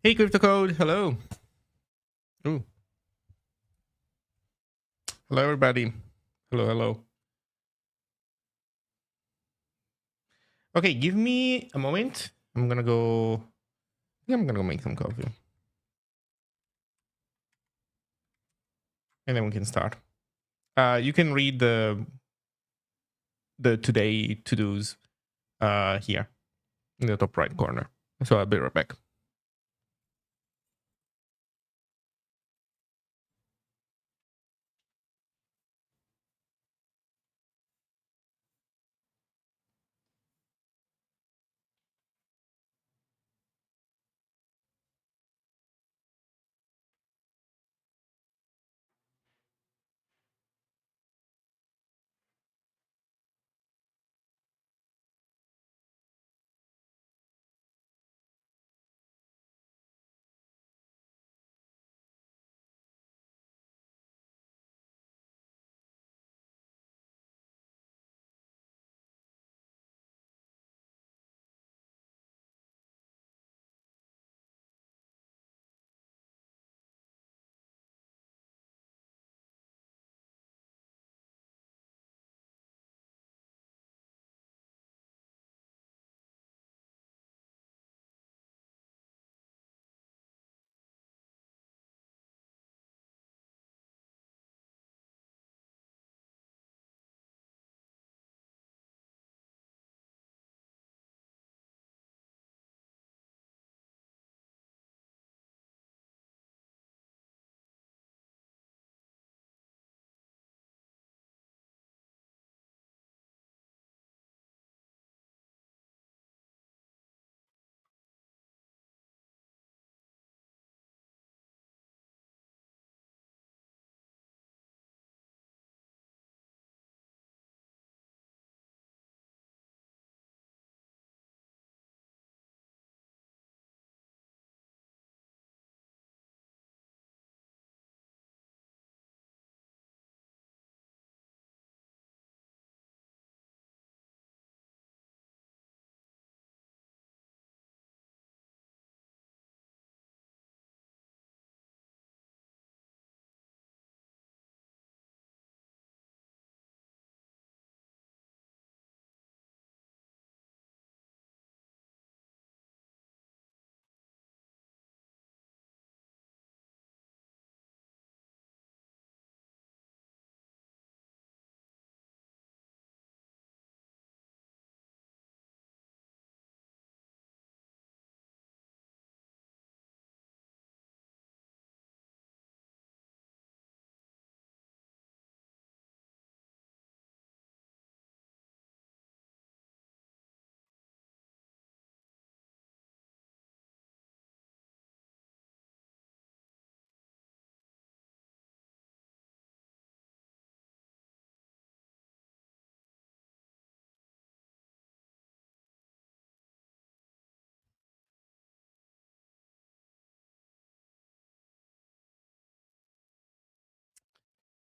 Hey, Crypto Code. Hello. Ooh. Hello, everybody. Hello, hello. Okay, give me a moment. I'm gonna go. Yeah, I'm gonna go make some coffee, and then we can start. You can read the today to dos here in the top right corner. So I'll be right back.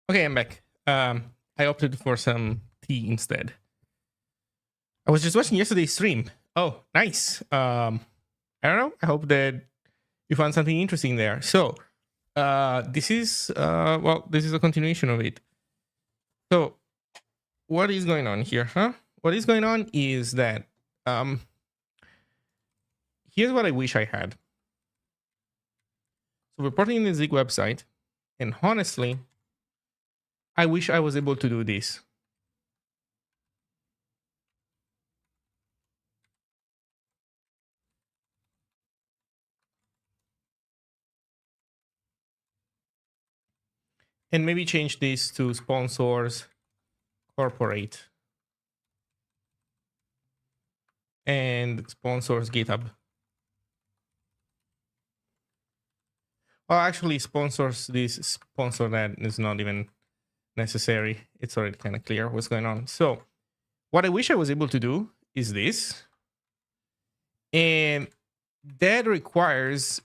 Okay, I'm back. I opted for some tea instead. I was just watching yesterday's stream. Oh, nice. I don't know. I hope that you found something interesting there. So, this is this is a continuation of it. So, what is going on here, huh? What is going on is that here's what I wish I had. So, we're porting in the Zig website, and honestly, I wish I was able to do this. And maybe change this to sponsors, corporate, and sponsors GitHub. Well, actually, sponsors this, sponsor that is not even necessary. It's already kind of clear what's going on. So, what I wish I was able to do is this. And that requires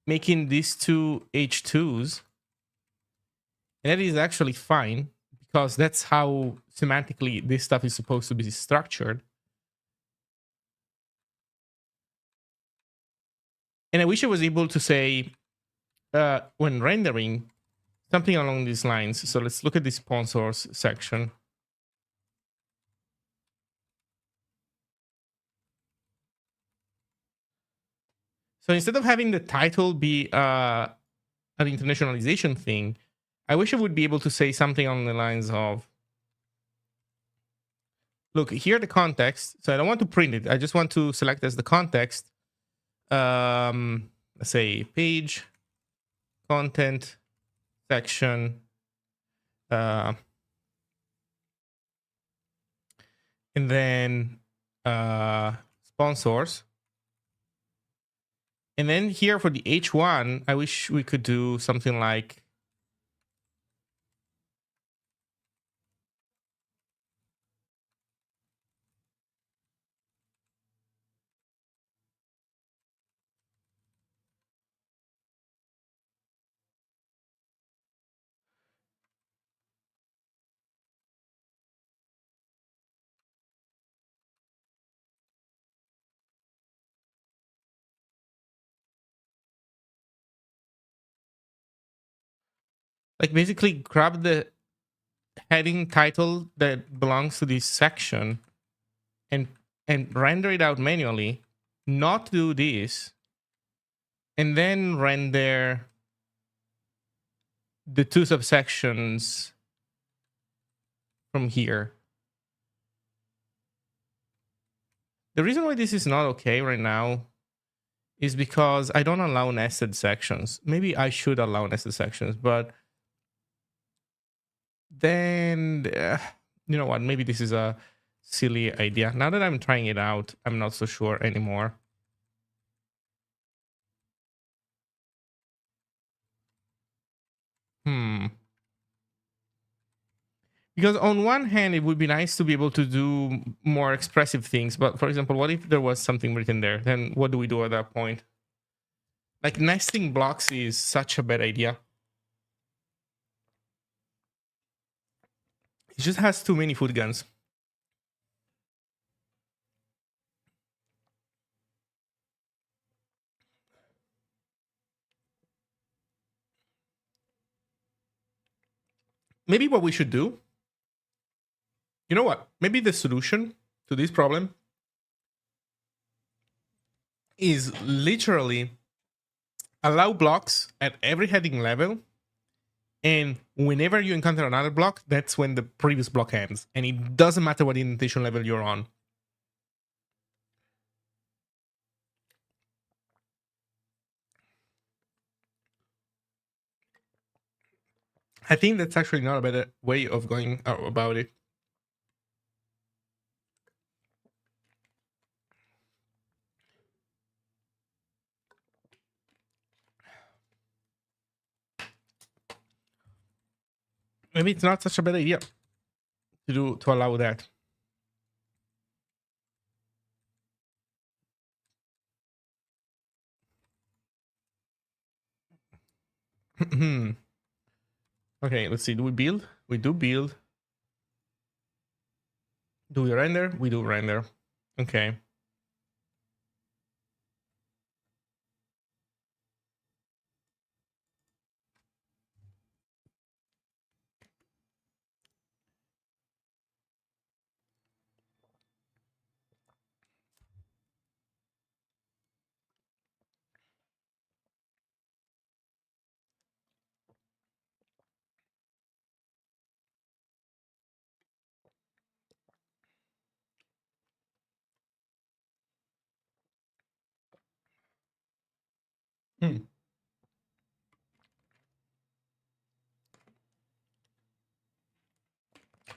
making these two H2s. And that is actually fine because that's how semantically this stuff is supposed to be structured. And I wish I was able to say, when rendering, something along these lines. So let's look at the sponsors section. So instead of having the title be an internationalization thing, I wish I would be able to say something along the lines of, look, here the context. So I don't want to print it. I just want to select as the context. Let's say page, content, section, and then sponsors. And then here for the H1, I wish we could do something like, basically grab the heading title that belongs to this section and render it out manually, not do this, and then render the two subsections from here. The reason why this is not okay right now is because I don't allow nested sections. Maybe I should allow nested sections, but then you know what? Maybe this is a silly idea. Now that I'm trying it out, I'm not so sure anymore. Because on one hand, it would be nice to be able to do more expressive things. But for example, what if there was something written there? Then what do we do at that point? Like nesting blocks is such a bad idea. It just has too many foot guns. Maybe what we should do, you know what? Maybe the solution to this problem is literally allow blocks at every heading level. And whenever you encounter another block, that's when the previous block ends. And it doesn't matter what indentation level you're on. I think that's actually not a better way of going about it. Maybe it's not such a bad idea to allow that. Okay, let's see. Do we build? We do build. Do we render? We do render. Okay.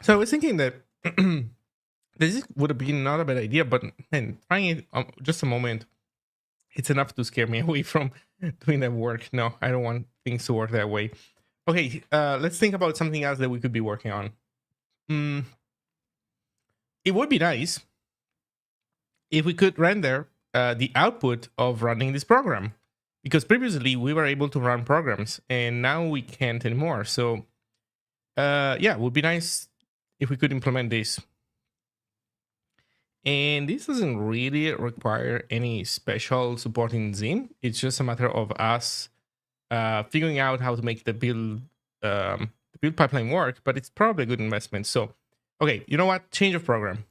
So I was thinking that this would have been not a bad idea, but man, trying it just a moment, it's enough to scare me away from doing that work. No, I don't want things to work that way. Okay, let's think about something else that we could be working on. It would be nice if we could render the output of running this program, because previously we were able to run programs and now we can't anymore. So yeah, it would be nice if we could implement this. And this doesn't really require any special support in Zine. It's just a matter of us figuring out how to make the build pipeline work, but it's probably a good investment. So, okay, you know what? Change of program.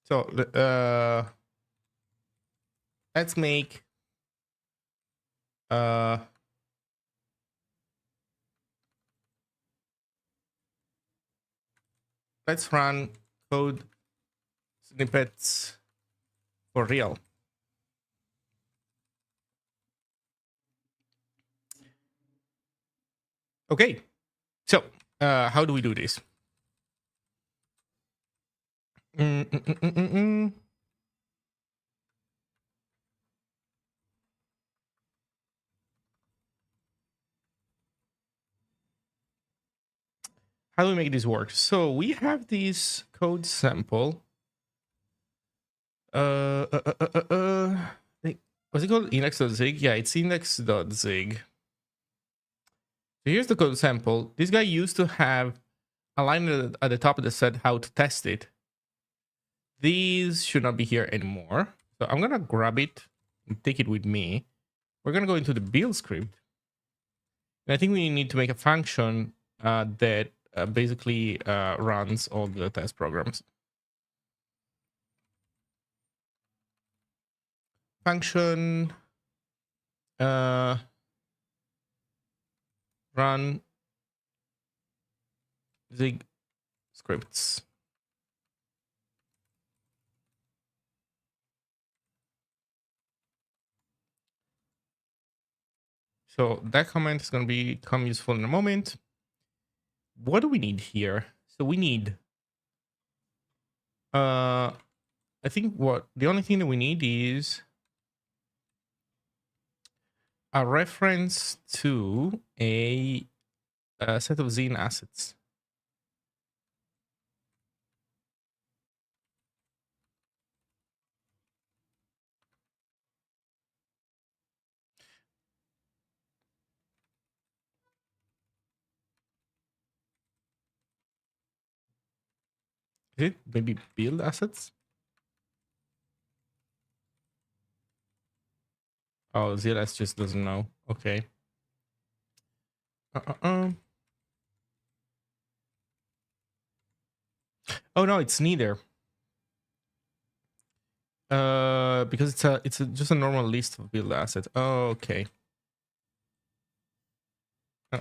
So let's make let's run code snippets for real. Okay, so how do we do this? How do we make this work? So we have this code sample. Wait, what's it called? Index.zig? Yeah, it's index.zig. So here's the code sample. This guy used to have a line at the top that said how to test it. These should not be here anymore. So I'm gonna grab it and take it with me. We're gonna go into the build script. And I think we need to make a function that basically runs all the test programs. Function run Zig scripts. So that comment is going to become useful in a moment. What do we need here? So we need, I think the only thing that we need is a reference to a set of Zine assets. Is it maybe build assets? Oh, ZLS just doesn't know. Okay. Oh no, it's neither. Because it's just a normal list of build assets. Oh, okay. Okay.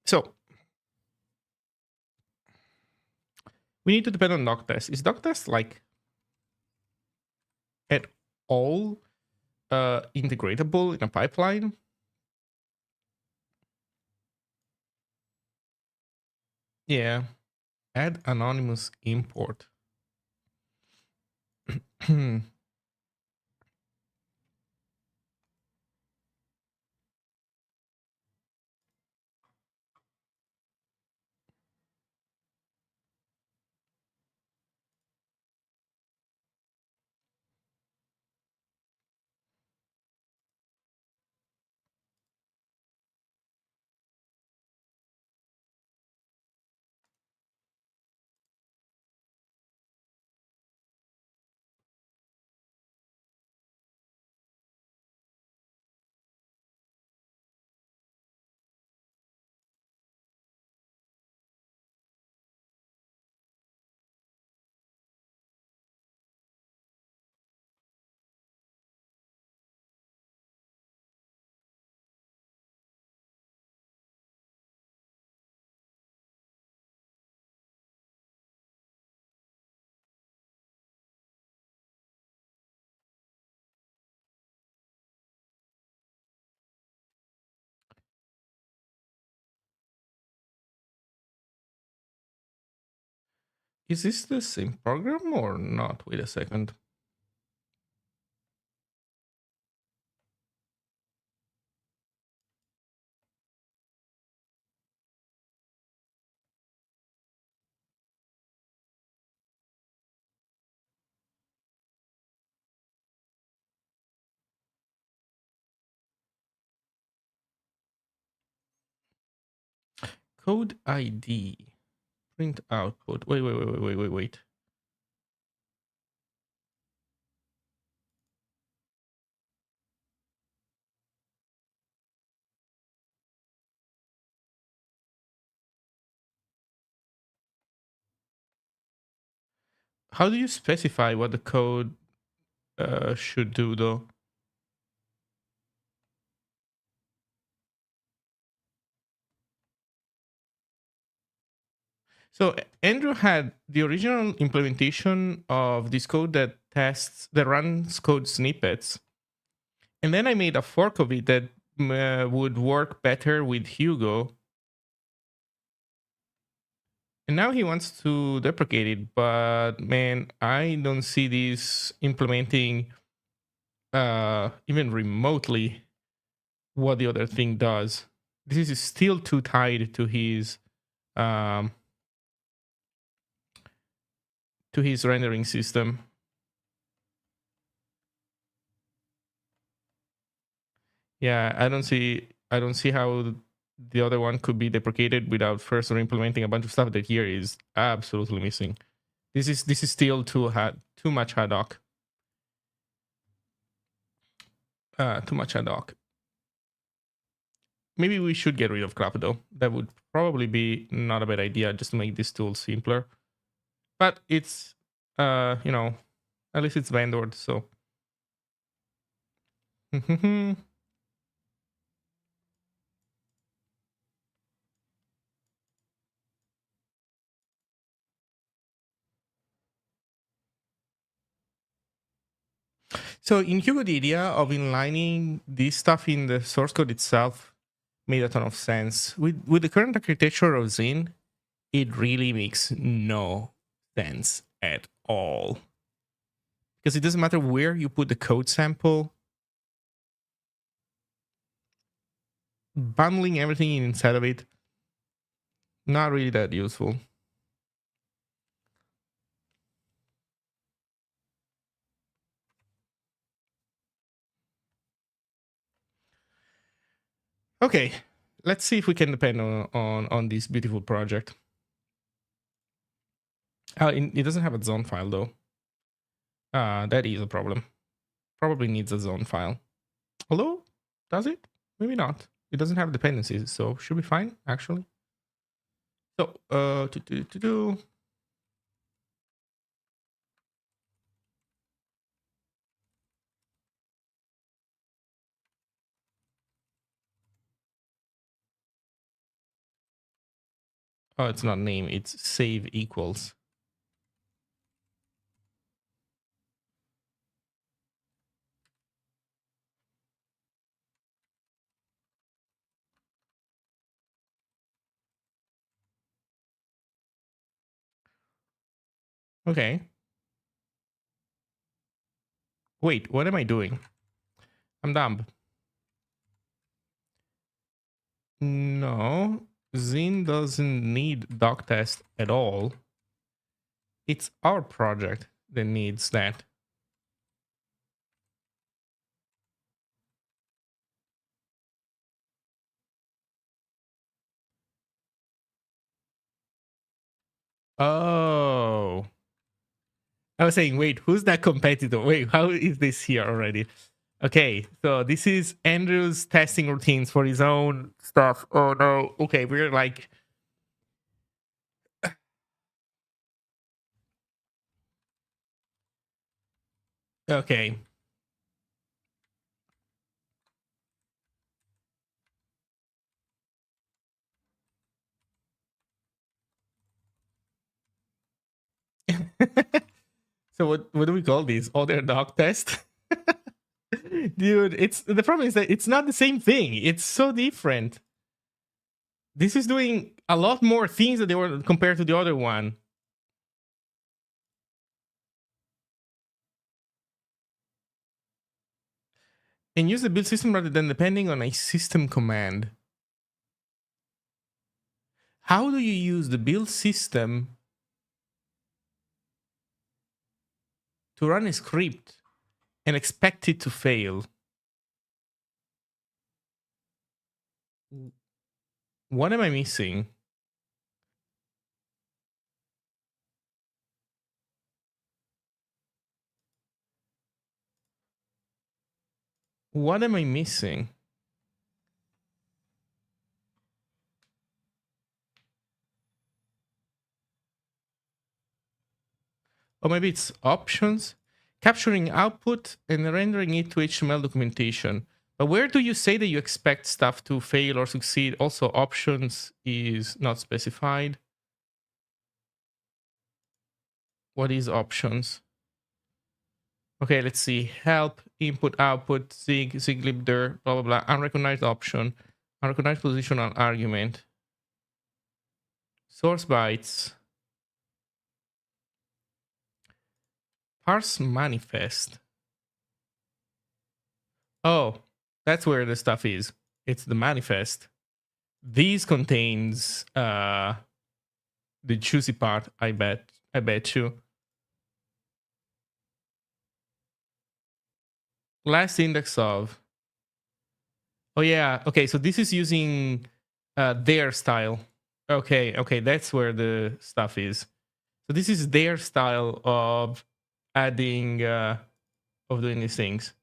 So we need to depend on doc test. Is doc test like at all integratable in a pipeline? Yeah. Add anonymous import. Is this the same program or not? Wait a second. Code ID. Print output. Wait. How do you specify what the code should do though? So Andrew had the original implementation of this code that runs code snippets, and then I made a fork of it that would work better with Hugo. And now he wants to deprecate it, but man, I don't see this implementing even remotely what the other thing does. This is still too tied um, to his rendering system. Yeah, I don't see how the other one could be deprecated without first implementing a bunch of stuff that here is absolutely missing. This is still too much ad hoc. Too much ad hoc. Maybe we should get rid of crap though. That would probably be not a bad idea just to make this tool simpler. But it's you know, at least it's vendored, so so in Hugo, the idea of inlining this stuff in the source code itself made a ton of sense. With the current architecture of Zine, it really makes no sense at all. Because it doesn't matter where you put the code sample, bundling everything inside of it, not really that useful. Okay, let's see if we can depend on this beautiful project. It doesn't have a zone file though. That is a problem. Probably needs a zone file. Although, does it? Maybe not. It doesn't have dependencies, so should be fine actually. So, oh, it's not name. It's save equals. Okay. Wait, what am I doing? I'm dumb. No, Zine doesn't need doc test at all. It's our project that needs that. Oh. I was saying, wait, who's that competitor? Wait, how is this here already? Okay, so this is Andrew's testing routines for his own stuff. Oh no. Okay, we're like okay. So what do we call these? Other dog test? Dude, it's the problem is that it's not the same thing. It's so different. This is doing a lot more things that they were compared to the other one. and use the build system rather than depending on a system command. How do you use the build system to run a script and expect it to fail? What am I missing? What am I missing? Or maybe it's options, capturing output and rendering it to HTML documentation. But where do you say that you expect stuff to fail or succeed? Also, options is not specified. What is options? Okay, let's see. Help, input, output, Zig libdir, blah, blah, blah. Unrecognized option, unrecognized positional argument. Source bytes. Parse manifest. Oh, that's where the stuff is. It's the manifest. These contains the juicy part, I bet you. Last index of. Oh yeah, okay, so this is using their style. Okay, that's where the stuff is. So this is their style of adding of doing these things.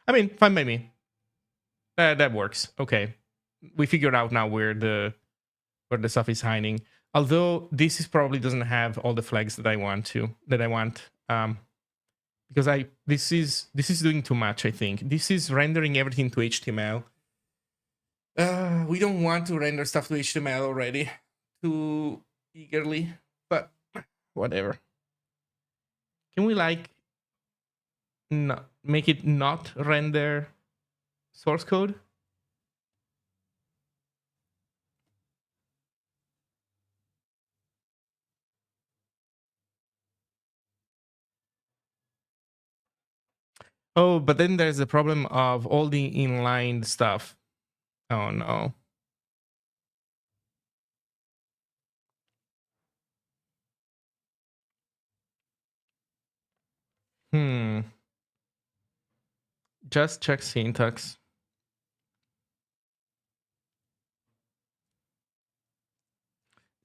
I mean, fine by me. That works. Okay. We figured out now where the stuff is hiding. Although this is probably doesn't have all the flags that I want. Because this is doing too much, I think. This is rendering everything to HTML. We don't want to render stuff to HTML already too eagerly, but whatever. Can we like not make it not render source code? Oh, but then there's the problem of all the inline stuff. Oh no. Just check syntax.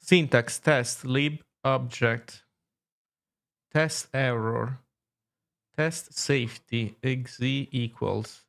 Syntax test lib object test error test safety exe equals.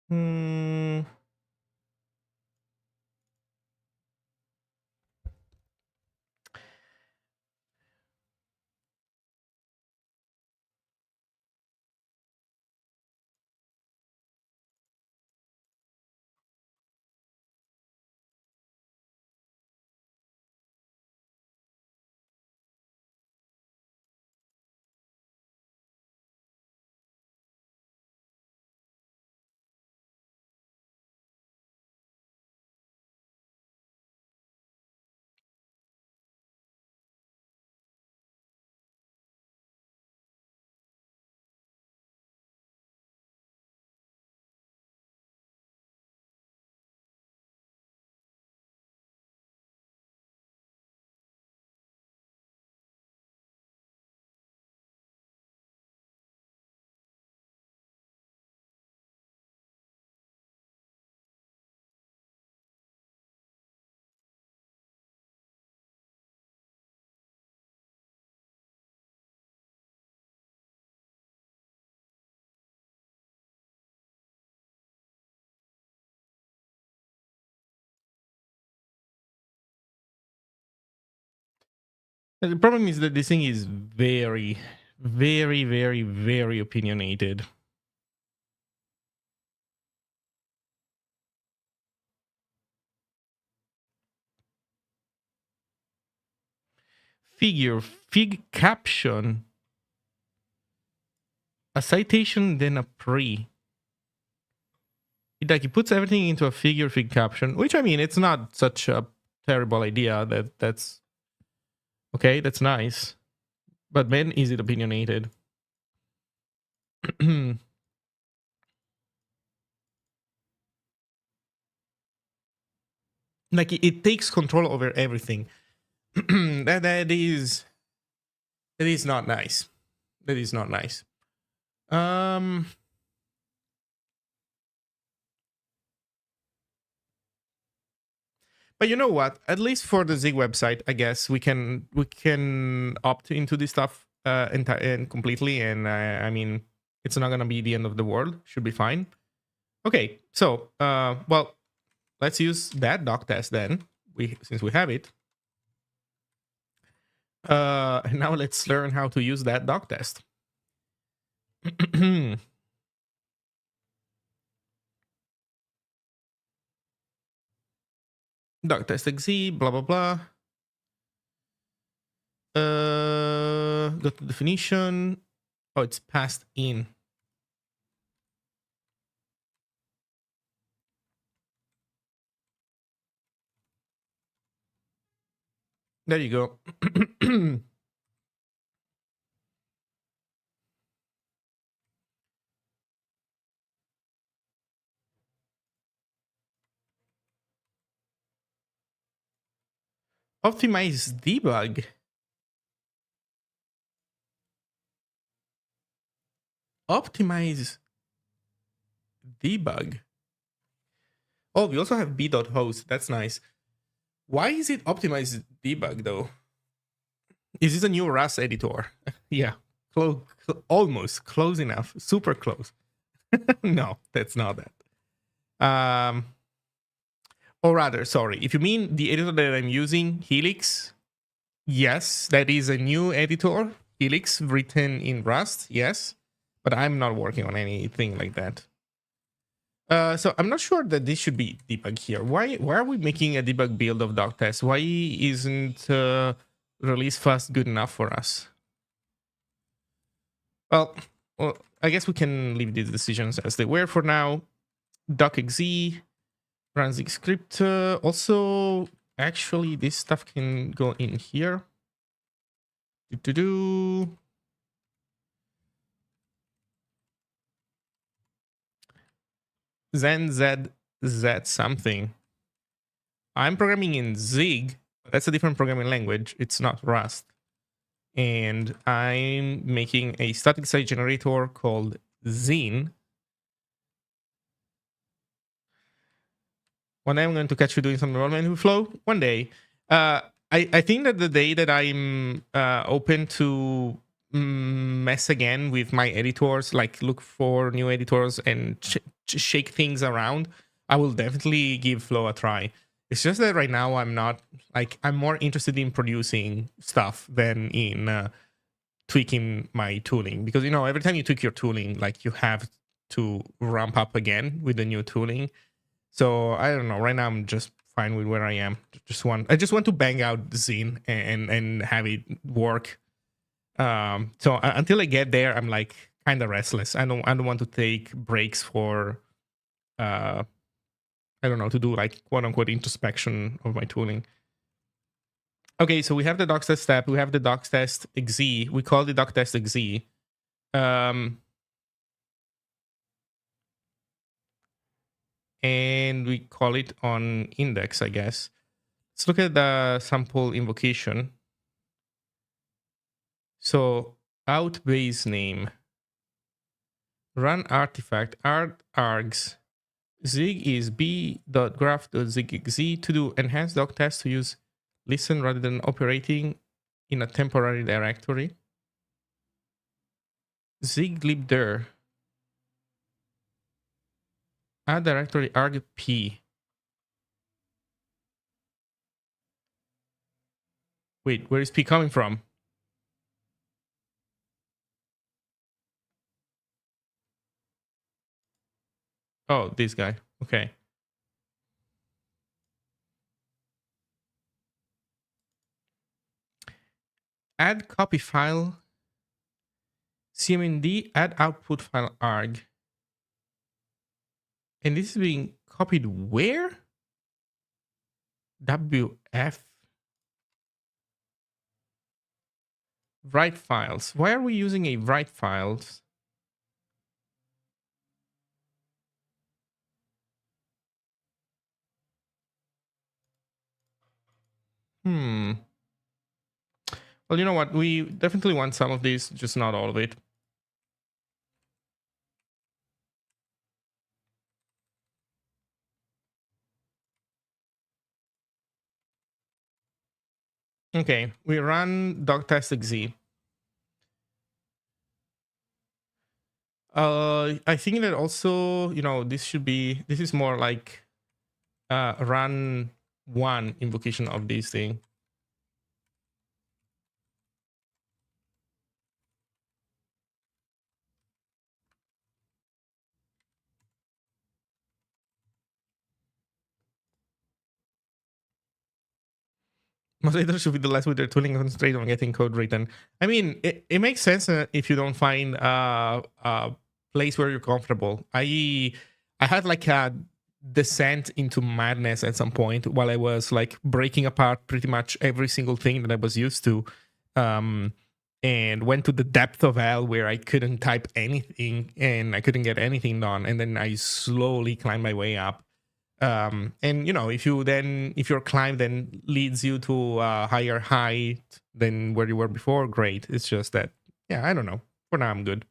Hmm. And the problem is that this thing is very, very, very, very opinionated. Fig caption, a citation, then a pre. Like he puts everything into a fig caption, which I mean, it's not such a terrible idea. That's okay. That's nice, but man, is it opinionated? Like it takes control over everything. that is not nice. That is not nice. But you know what? At least for the Zig website, I guess we can opt into this stuff and completely. And I mean, it's not gonna be the end of the world. Should be fine. Okay, so well, let's use that doc test then. Since we have it. And now let's learn how to use that doc test. Doc test XZ, blah blah blah. Go to definition. Oh, it's passed in. There you go. Optimize debug. Optimize debug. Oh, we also have b.host. That's nice. Why is it optimize debug though? Is this a new Rust editor? Yeah, almost close enough. Super close. No, that's not that. Or rather, sorry, if you mean the editor that I'm using, Helix, yes, that is a new editor, Helix, written in Rust, yes, but I'm not working on anything like that. So I'm not sure that this should be debug here. Why are we making a debug build of doc test? Why isn't release fast good enough for us? Well, I guess we can leave these decisions as they were for now. docxz, run Zig script. Also, actually, this stuff can go in here. Zen Z something. I'm programming in Zig. That's a different programming language. It's not Rust. And I'm making a static site generator called Zine. One day I'm going to catch you doing some development with Flow. One day. I think that the day that I'm open to mess again with my editors, like look for new editors and shake things around, I will definitely give Flow a try. It's just that right now I'm not, like, I'm more interested in producing stuff than in tweaking my tooling, because you know, every time you tweak your tooling, like, you have to ramp up again with the new tooling. So I don't know, right now I'm just fine with where I am. I just want to bang out Zine and have it work. So until I get there, I'm like kind of restless. I don't want to take breaks for I don't know, to do like quote unquote introspection of my tooling. Okay, so we have the docs test step. We have the docs test XZ. We call the doc test XZ. And we call it on index, I guess. Let's look at the sample invocation. So out base name, run artifact, args, Zig is b.graph.zigxz to do enhanced doc test to use listen rather than operating in a temporary directory. Zig libdir, add directory argp. Wait, where is P coming from? Oh, this guy. Okay. Add copy file. CMD, add output file arg. And this is being copied where? WF. Write files. Why are we using a write files? Well, you know what? We definitely want some of these, just not all of it. Okay, we run doctest.exe. I think that also, this is more like run one invocation of this thing. Most editors should be the less with their tooling and concentrate on getting code written. I mean, it makes sense if you don't find a place where you're comfortable. I had like a descent into madness at some point while I was like breaking apart pretty much every single thing that I was used to, and went to the depth of hell where I couldn't type anything and I couldn't get anything done, and then I slowly climbed my way up. And if your climb then leads you to a higher height than where you were before, great. It's just that, yeah, I don't know, for now I'm good.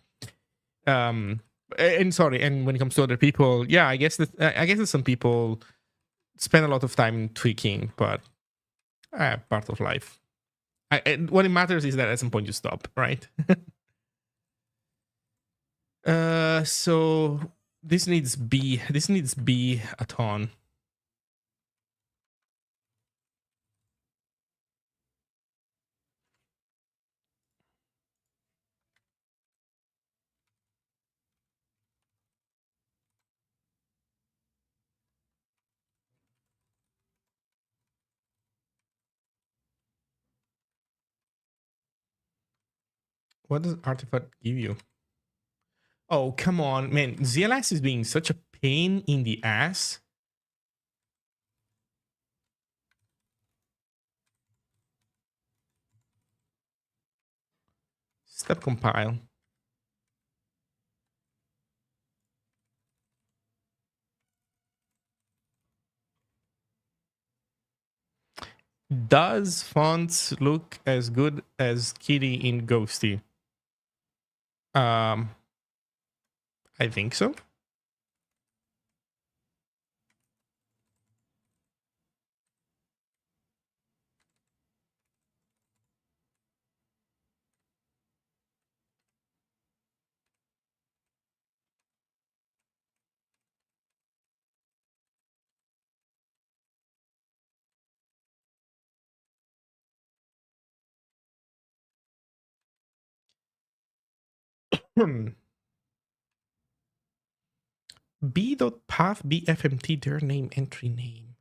And when it comes to other people, yeah, I guess that some people spend a lot of time tweaking, but part of life. What it matters is that at some point you stop, right? So this needs B a ton. What does artifact give you? Oh, come on, man. ZLS is being such a pain in the ass. Step compile. Does fonts look as good as Kitty in Ghosty? I think so. B.path BFMT their name entry name.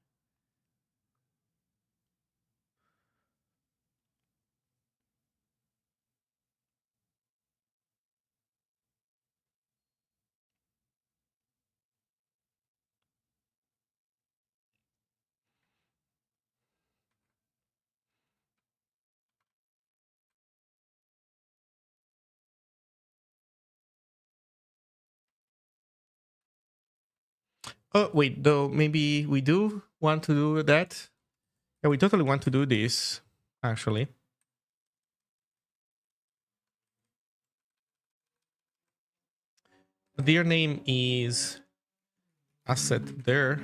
Oh, wait, though, maybe we do want to do that. Yeah, we totally want to do this, actually. Their name is asset there.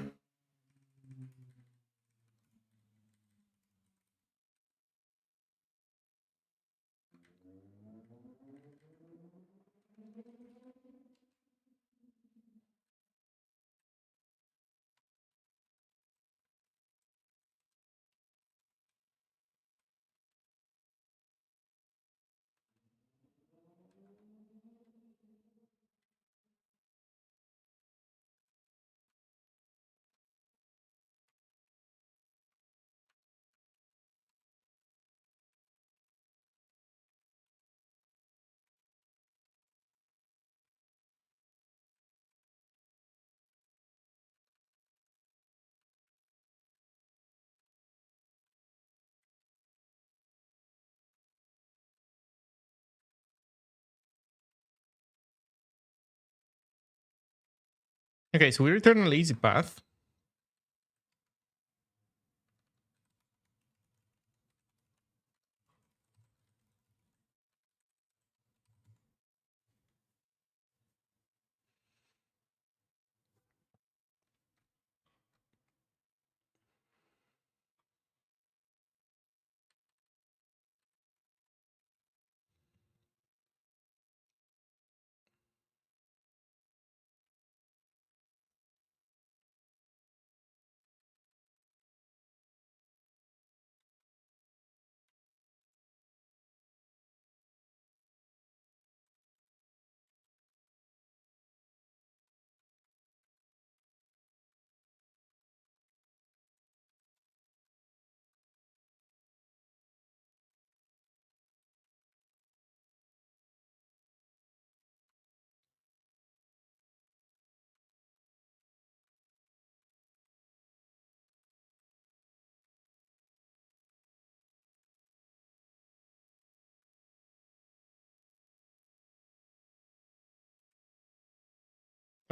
Okay, so we return a lazy path.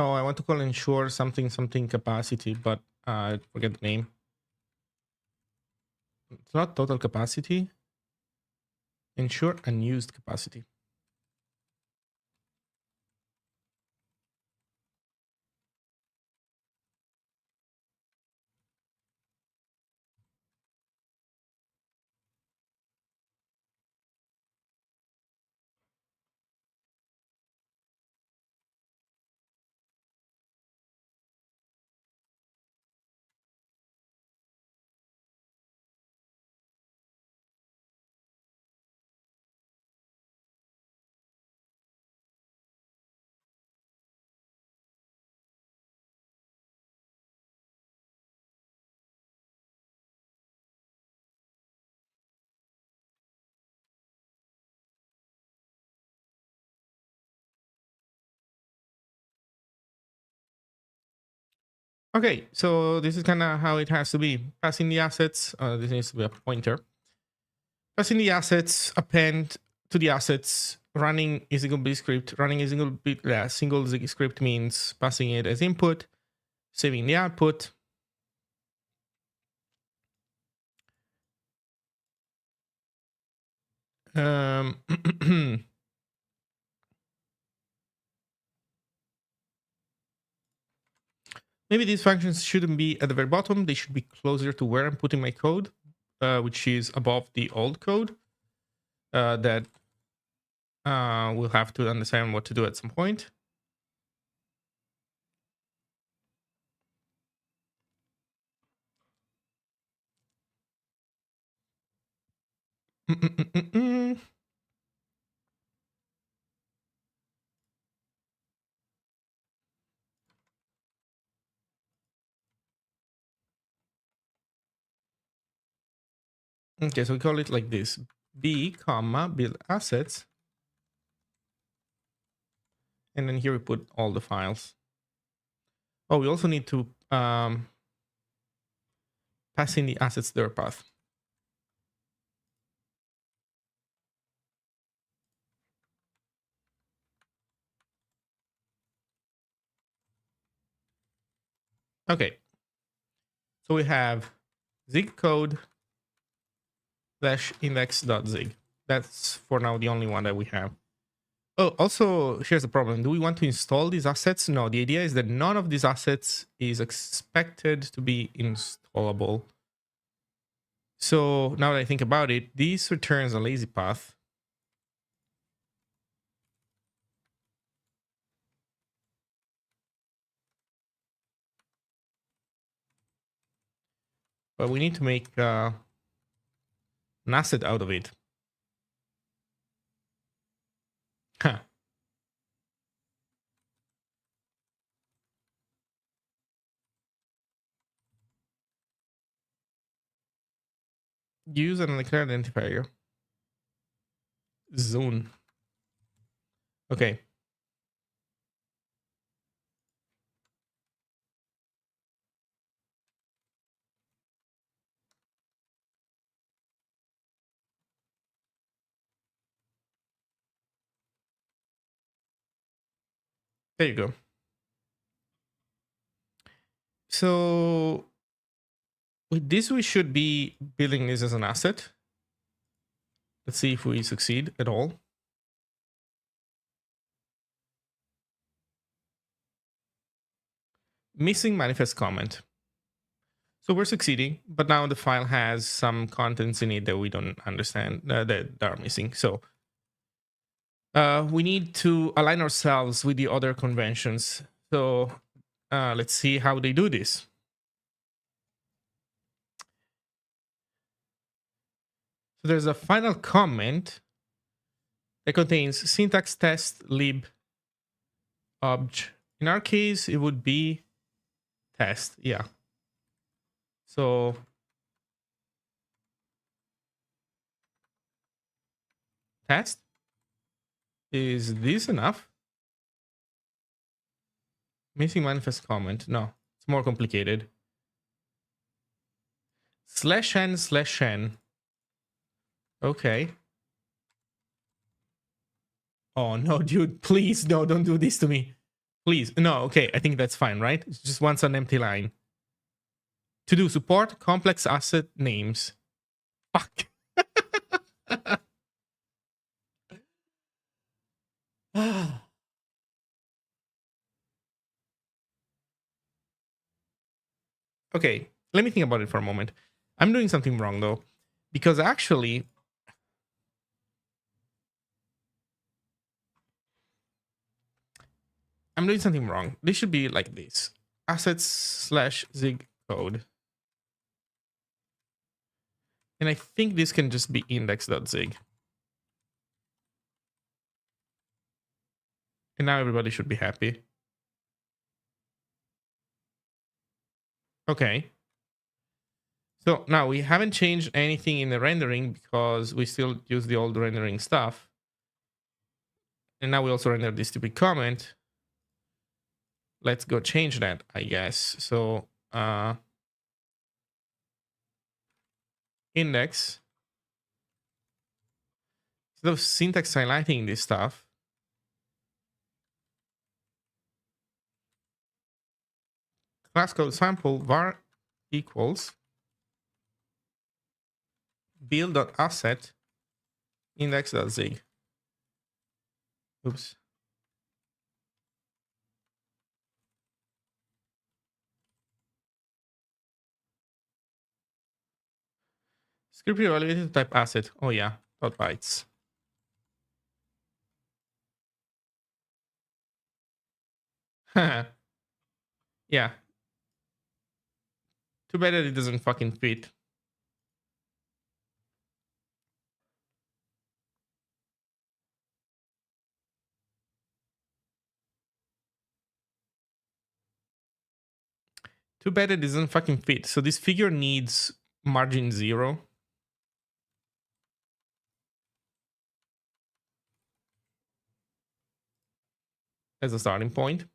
Oh, I want to call ensure something something capacity, but I forget the name. It's not total capacity. Ensure unused capacity. Okay, so this is kind of how it has to be. Passing the assets. This needs to be a pointer. Passing the assets, append to the assets. Running is single bit script. Running is single Zig script means passing it as input, saving the output. Maybe these functions shouldn't be at the very bottom. They should be closer to where I'm putting my code, which is above the old code. That we'll have to understand what to do at some point. Okay, so we call it like this: b comma build assets, and then here we put all the files. Oh, we also need to pass in the assets their path. Okay, so we have zig code /index.zig. That's for now the only one that we have. Oh, also, here's the problem. Do we want to install these assets? No, the idea is that none of these assets is expected to be installable. So now that I think about it, this returns a lazy path. But we need to make an asset out of it. Huh. Use an declare identifier. Zone. Okay. There you go. So with this, we should be building this as an asset. Let's see if we succeed at all. Missing manifest comment. So we're succeeding, but now the file has some contents in it that we don't understand, that are missing. So we need to align ourselves with the other conventions. So let's see how they do this. So there's a final comment that contains syntax test lib obj. In our case, it would be test. Yeah. So test, is this enough? Missing manifest comment. No, it's more complicated. /n/n. Okay. Oh no, dude, please, no, don't do this to me. Please. No, okay, I think that's fine, right? It just wants an empty line. To do support complex asset names. Fuck. Okay, let me think about it for a moment. I'm doing something wrong though, because actually I'm doing something wrong. This should be like this: assets/zig code. And I think this can just be index.zig. And now everybody should be happy. Okay. So now we haven't changed anything in the rendering because we still use the old rendering stuff. And now we also render this stupid comment. Let's go change that, I guess. So index. Instead of syntax highlighting this stuff, class code sample var equals build.asset index.zig. Oops. Script evaluated type asset. Oh yeah, dot bytes. Yeah. Too bad that it doesn't fucking fit. Too bad it doesn't fucking fit. So this figure needs margin 0 as a starting point.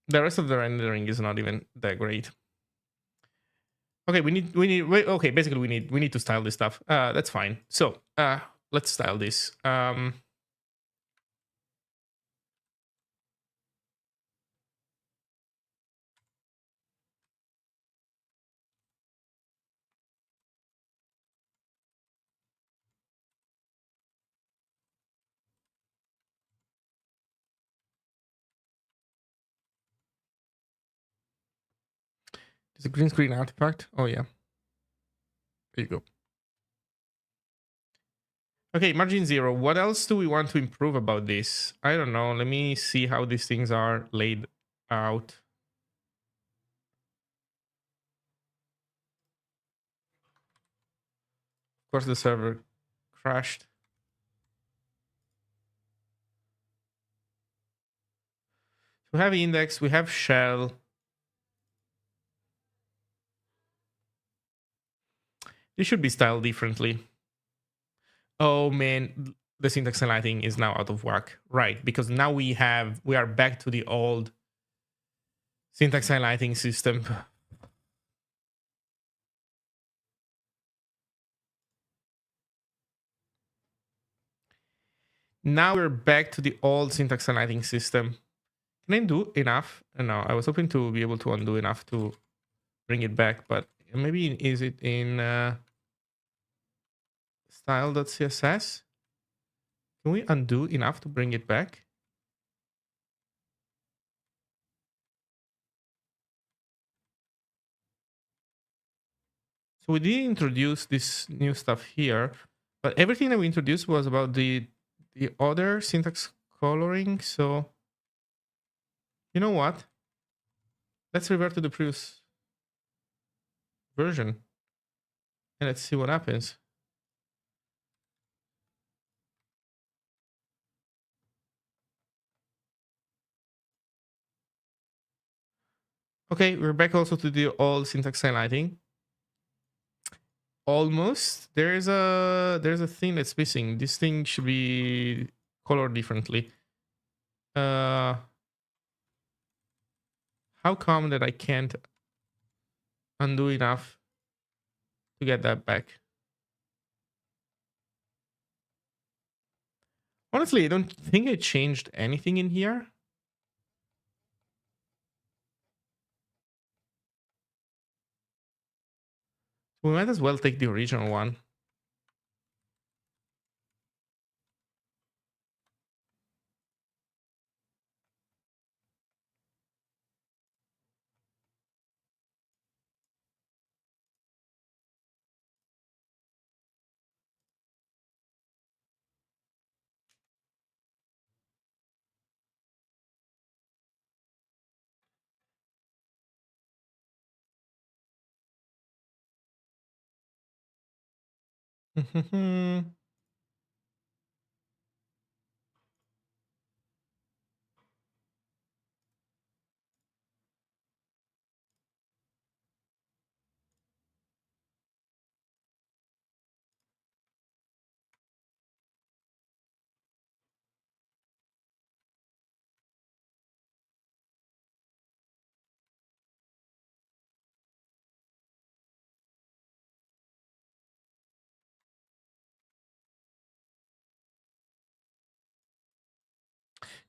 The rest of the rendering is not even that great. Okay, wait, okay, basically we need to style this stuff. That's fine. So let's style this. There's a green screen artifact. Oh yeah. There you go. Okay, margin 0. What else do we want to improve about this? I don't know. Let me see how these things are laid out. Of course, the server crashed. We have index, we have shell. This should be styled differently. Oh man, the syntax highlighting is now out of whack. Right, because now we are back to the old syntax highlighting system. Now we're back to the old syntax highlighting system. Can I do enough? No, I was hoping to be able to undo enough to bring it back, but maybe is it in style.css? Can we undo enough to bring it back? So we did introduce this new stuff here, but everything that we introduced was about the other syntax coloring. So you know what? Let's revert to the previous version and let's see what happens. Okay, we're back also to the old syntax highlighting. Almost. There's a thing that's missing. This thing should be colored differently. How come that I can't undo enough to get that back? Honestly, I don't think I changed anything in here. We might as well take the original one.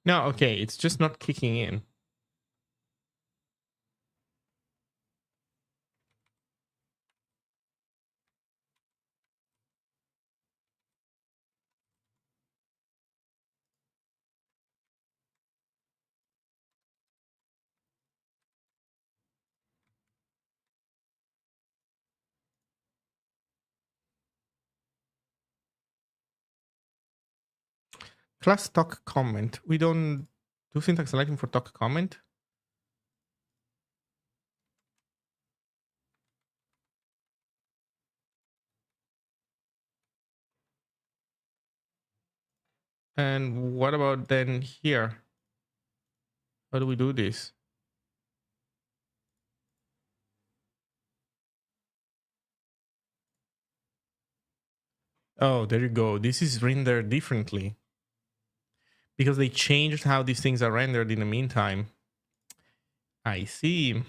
No, okay, it's just not kicking in. Class talk comment. We don't do syntax highlighting for talk comment. And what about then here? How do we do this? Oh, there you go. This is rendered differently because they changed how these things are rendered in the meantime. I see.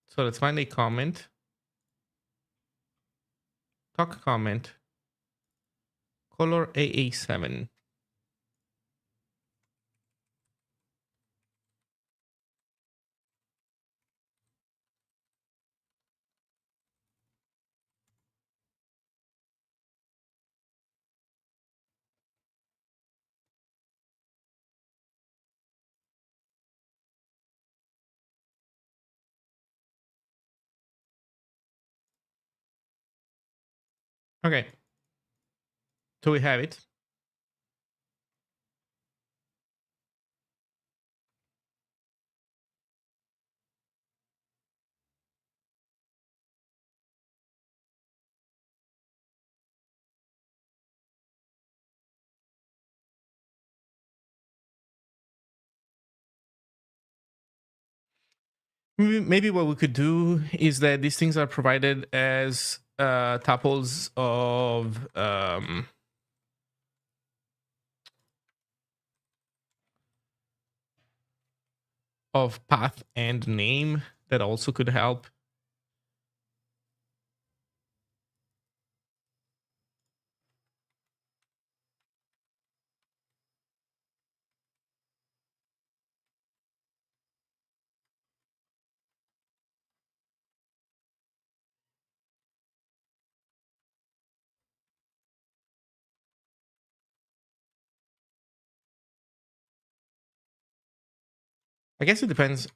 So let's find a comment. Talk comment. Color AA7. Okay. So we have it. Maybe what we could do is that these things are provided as tuples of path and name. that also could help. I guess it depends.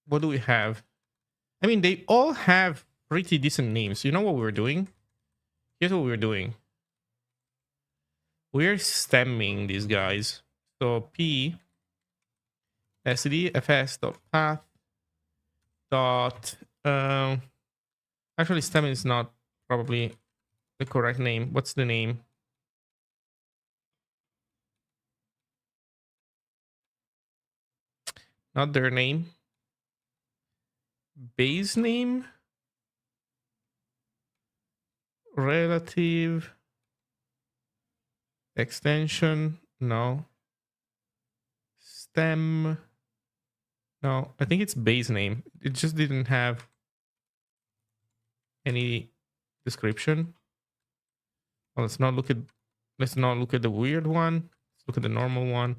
What do we have? I mean, they all have pretty decent names. You know what we're doing? Here's what we're doing. We're stemming these guys. So p std fs dot path dot actually stem is not probably the correct name. What's the name? Not their name. Base name. Relative extension. No. Stem. No, I think it's base name. It just didn't have any description. Well, let's not look at the weird one. Let's look at the normal one.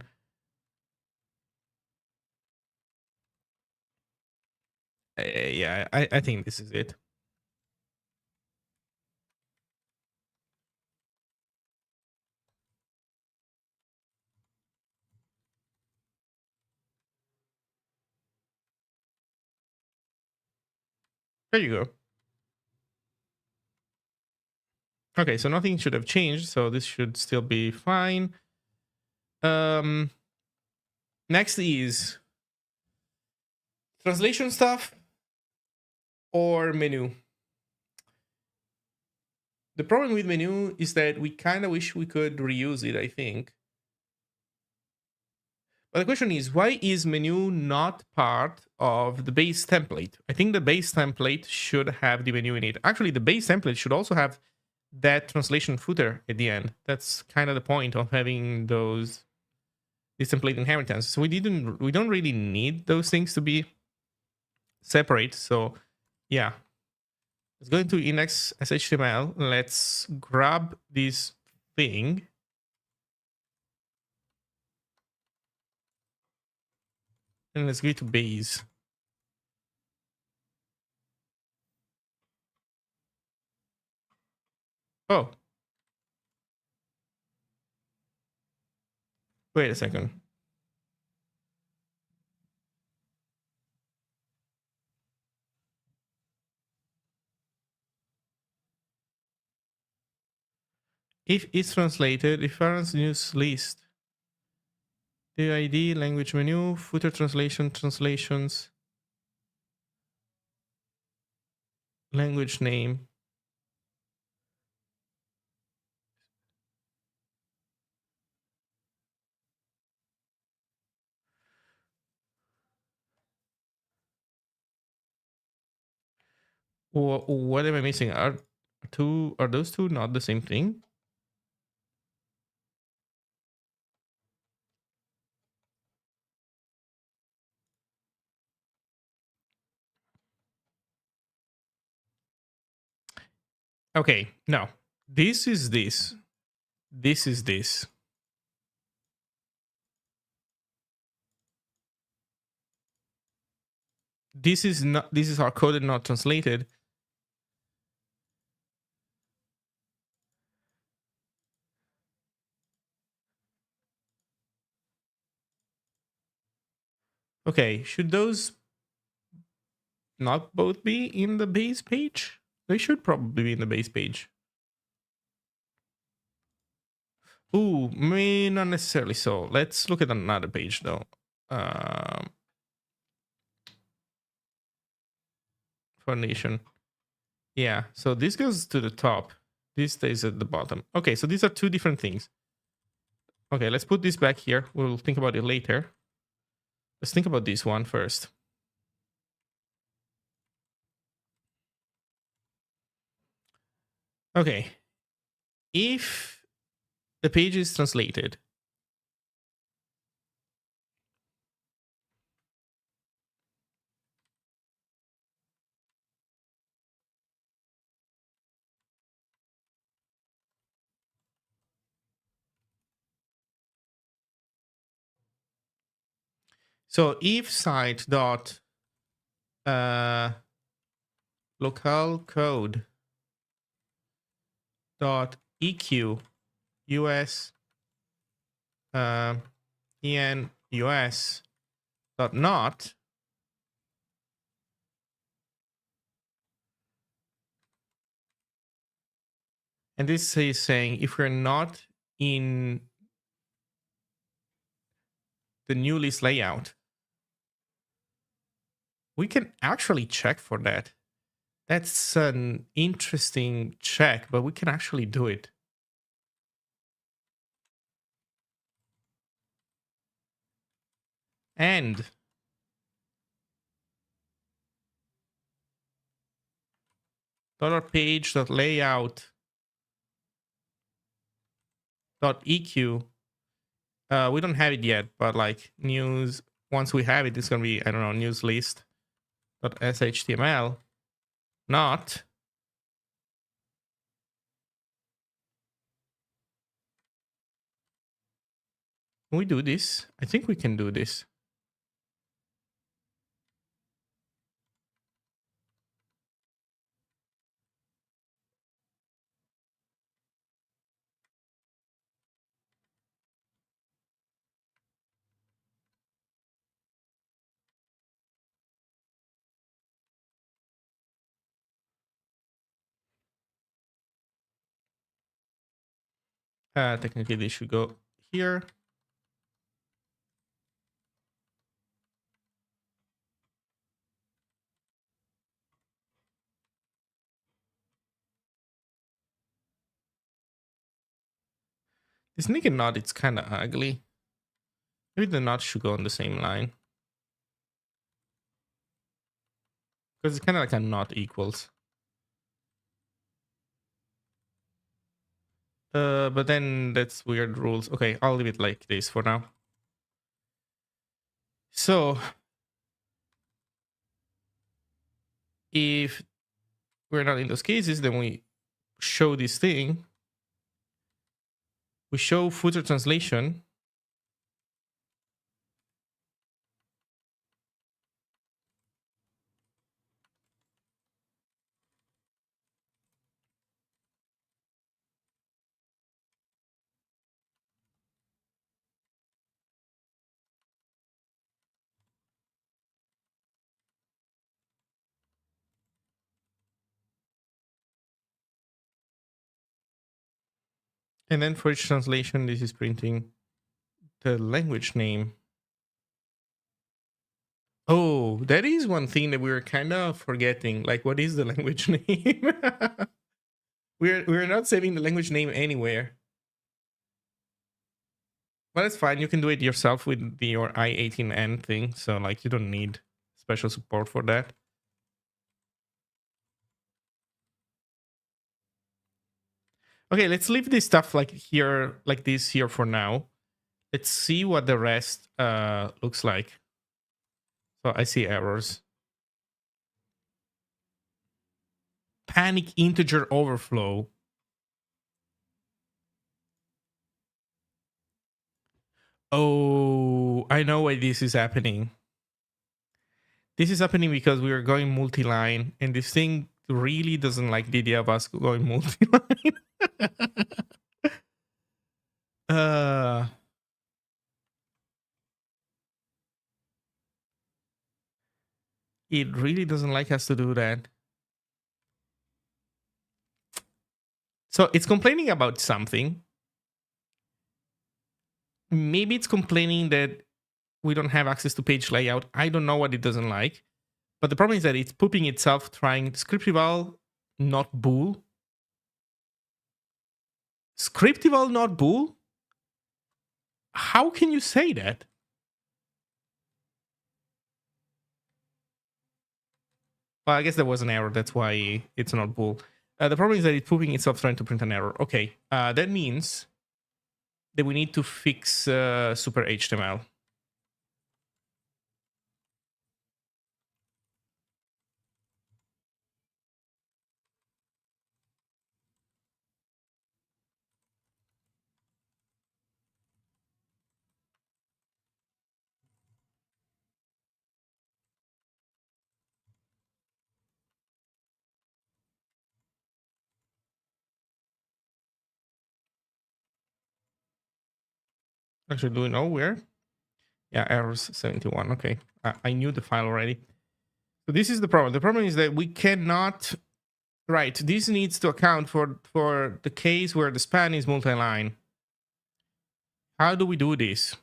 Yeah, I think this is it. There you go. Okay, so nothing should have changed, so this should still be fine. Next is translation stuff or menu. The problem with menu is that we kind of wish we could reuse it, I think. But the question is, why is menu not part of the base template? I think the base template should have the menu in it. Actually, the base template should also have that translation footer at the end. That's kind of the point of having this template inheritance. So we don't really need those things to be separate. So yeah, let's go into index HTML. Let's grab this thing. And let's go to base. Oh. Wait a second. If it's translated, reference news list. The ID, language menu, footer translation, translations, language name. Or what am I missing? Are those two not the same thing? Okay, no. This is this. This is this. This is not. This is hard coded, not translated. Okay, should those not both be in the base page? They should probably be in the base page. Ooh, may not necessarily so. Let's look at another page though. Foundation. Yeah, so this goes to the top. This stays at the bottom. Okay, so these are two different things. Okay, let's put this back here. We'll think about it later. Let's think about this one first. Okay. If the page is translated, So if site dot local code dot eq us en us dot not, and this is saying if we're not in the new list layout, we can actually check for that. That's an interesting check, but we can actually do it. And $page.layout.eq. We don't have it yet, but like news, once we have it, it's gonna be, I don't know, news list.shtml, not. Can we do this? I think we can do this. Technically, this should go here. This naked knot, it's kind of ugly. Maybe the knot should go on the same line. Because it's kind of like a knot equals. But then that's weird rules. Okay, I'll leave it like this for now. So if we're not in those cases, then we show this thing. We show footer translation. And then for each translation, this is printing the language name. Oh, that is one thing that we were kind of forgetting. Like, what is the language name? we're not saving the language name anywhere. But that's fine. You can do it yourself with your i18n thing. So like, you don't need special support for that. Okay, let's leave this stuff like here, like this here for now. Let's see what the rest looks like. So I see errors. Panic integer overflow. Oh, I know why this is happening. This is happening because we are going multi-line, and this thing really doesn't like the idea of us going multi-line. It really doesn't like us to do that. So it's complaining about something. Maybe it's complaining that we don't have access to page layout. I don't know what it doesn't like. But the problem is that it's pooping itself trying scriptival, not bool. Scriptival, not bool? How can you say that? Well, I guess there was an error. That's why it's not bool. The problem is that it's pooping itself trying to print an error. Okay, that means that we need to fix super HTML. Actually, do we know where? Yeah, errors 71. Okay, I knew the file already. So this is the problem. The problem is that we cannot. Right, this needs to account for the case where the span is multi-line. How do we do this?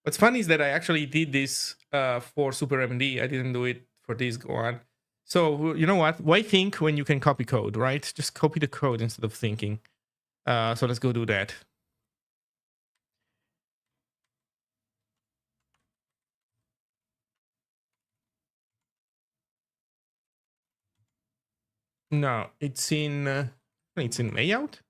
What's funny is that I actually did this for SuperMD. I didn't do it for this go on. So you know what? Why think when you can copy code, right? Just copy the code instead of thinking. So let's go do that. No, it's in layout.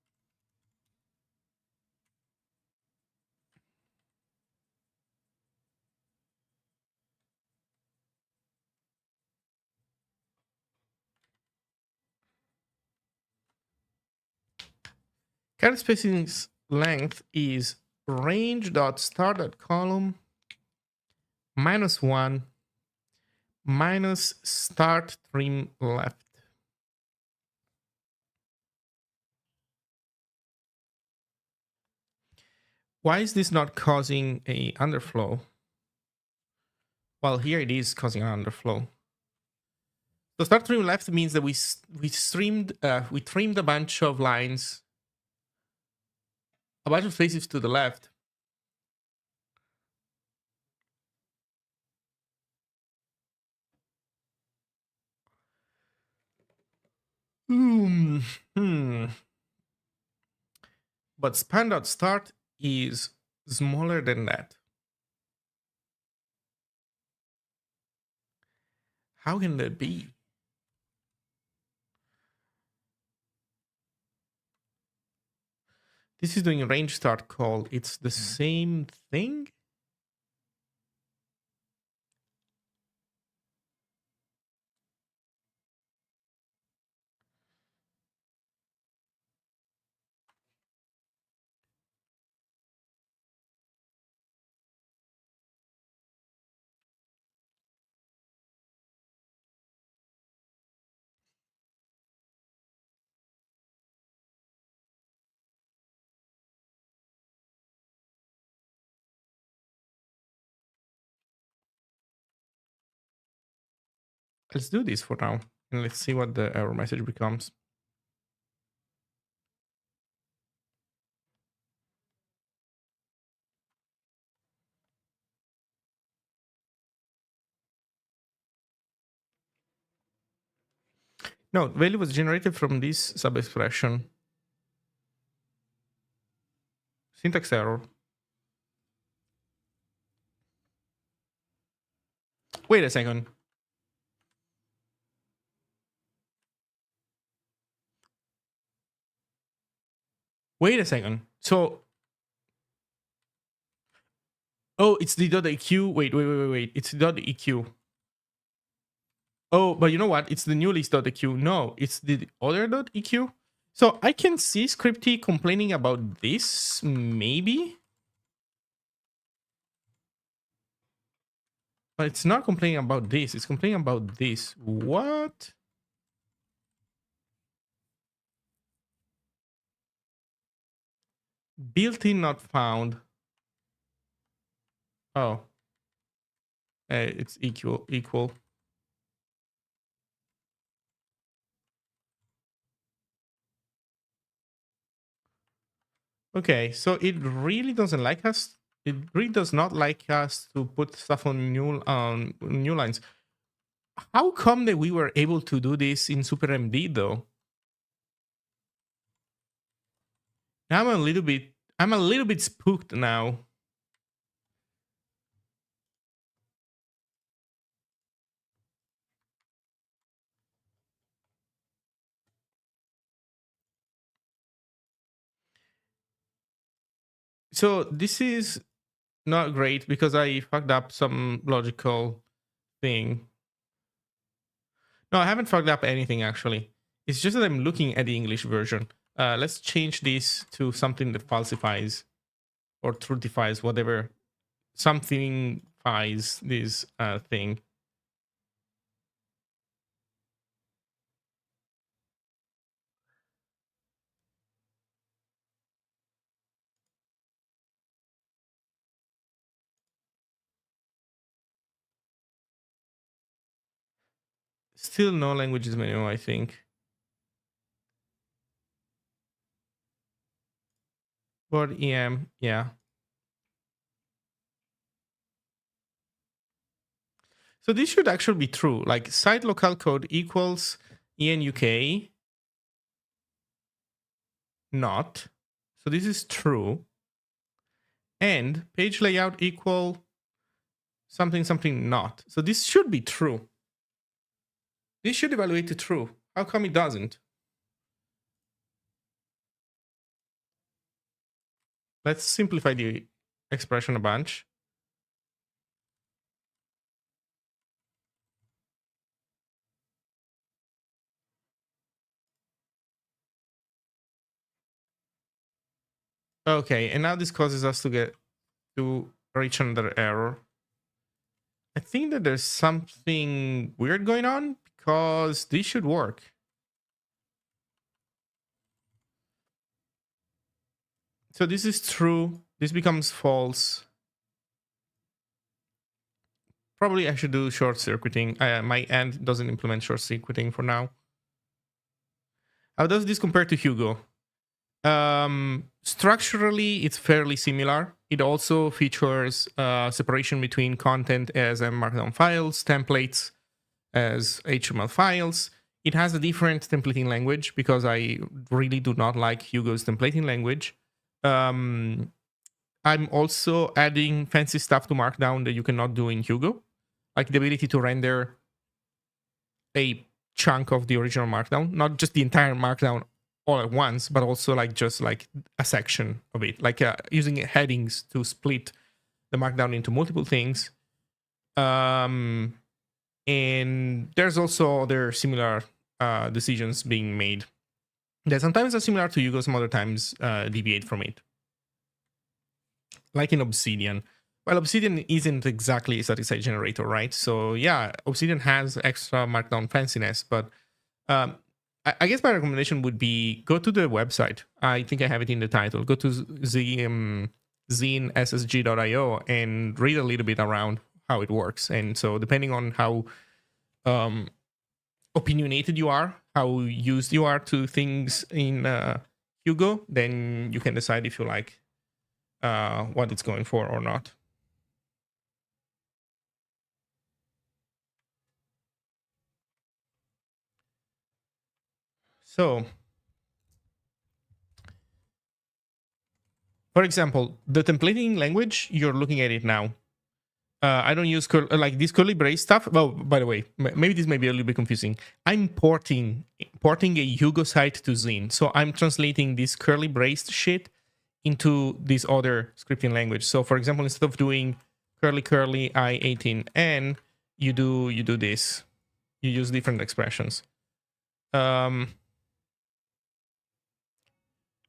Character spacing's length is range.start.column -1 minus start trim left. Why is this not causing a underflow? Well, here it is causing an underflow. So start trim left means that we trimmed a bunch of lines, a bunch of spaces to the left. But span.start is smaller than that. How can that be? This is doing a range start call. It's the same thing? Let's do this for now. And let's see what the error message becomes. No, value was generated from this sub-expression. Syntax error. Wait a second. Wait a second. So, oh, it's the .eq. Wait. It's the .eq. Oh, but you know what? It's the new list.eq. No, it's the other .eq. So I can see Scripty complaining about this, maybe. But it's not complaining about this. It's complaining about this. What? Built-in not found. Oh. It's equal. Okay, so it really doesn't like us. It really does not like us to put stuff on new lines. How come that we were able to do this in SuperMD though? I'm a little bit spooked now. So this is not great because I fucked up some logical thing. No, I haven't fucked up anything actually. It's just that I'm looking at the English version. Let's change this to something that falsifies or truthifies, whatever. Something fies this thing. Still no languages menu, I think. Word EM, yeah. So this should actually be true. Like site local code equals ENUK, not. So this is true. And page layout equal something something not. So this should be true. This should evaluate to true. How come it doesn't? Let's simplify the expression a bunch. Okay, and now this causes us to reach another error. I think that there's something weird going on because this should work. So this is true. This becomes false. Probably I should do short circuiting. My end doesn't implement short circuiting for now. How does this compare to Hugo? Structurally, it's fairly similar. It also features separation between content as markdown files, templates as HTML files. It has a different templating language because I really do not like Hugo's templating language. I'm also adding fancy stuff to Markdown that you cannot do in Hugo, like the ability to render a chunk of the original Markdown, not just the entire Markdown all at once, but also like just like a section of it, like using headings to split the Markdown into multiple things. And there's also other similar decisions being made that sometimes are similar to Hugo, some other times deviate from it. Like in Obsidian. Well, Obsidian isn't exactly a static site generator, right? So yeah, Obsidian has extra Markdown fanciness, but I guess my recommendation would be go to the website. I think I have it in the title. Go to zinessg.io and read a little bit around how it works. And so depending on how opinionated you are, how used you are to things in Hugo, then you can decide if you like what it's going for or not. So, for example, the templating language, you're looking at it now. I don't use like this curly brace stuff. Well, by the way, maybe this may be a little bit confusing. I'm porting a Hugo site to Zine, so I'm translating this curly braced shit into this other scripting language. So, for example, instead of doing curly I18n, you do this. You use different expressions.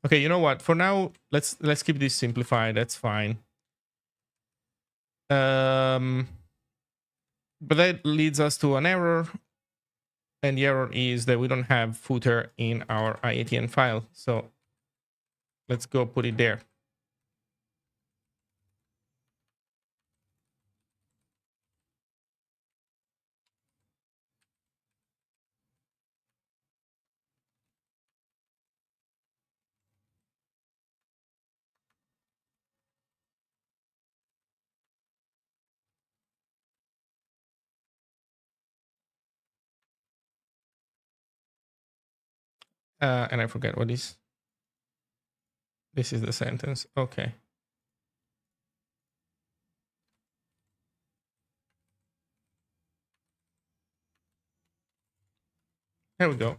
Okay, you know what? For now, let's keep this simplified. That's fine. But that leads us to an error, and the error is that we don't have footer in our I18 file. So let's go put it there. And I forget what is. This is the sentence. Okay. There we go.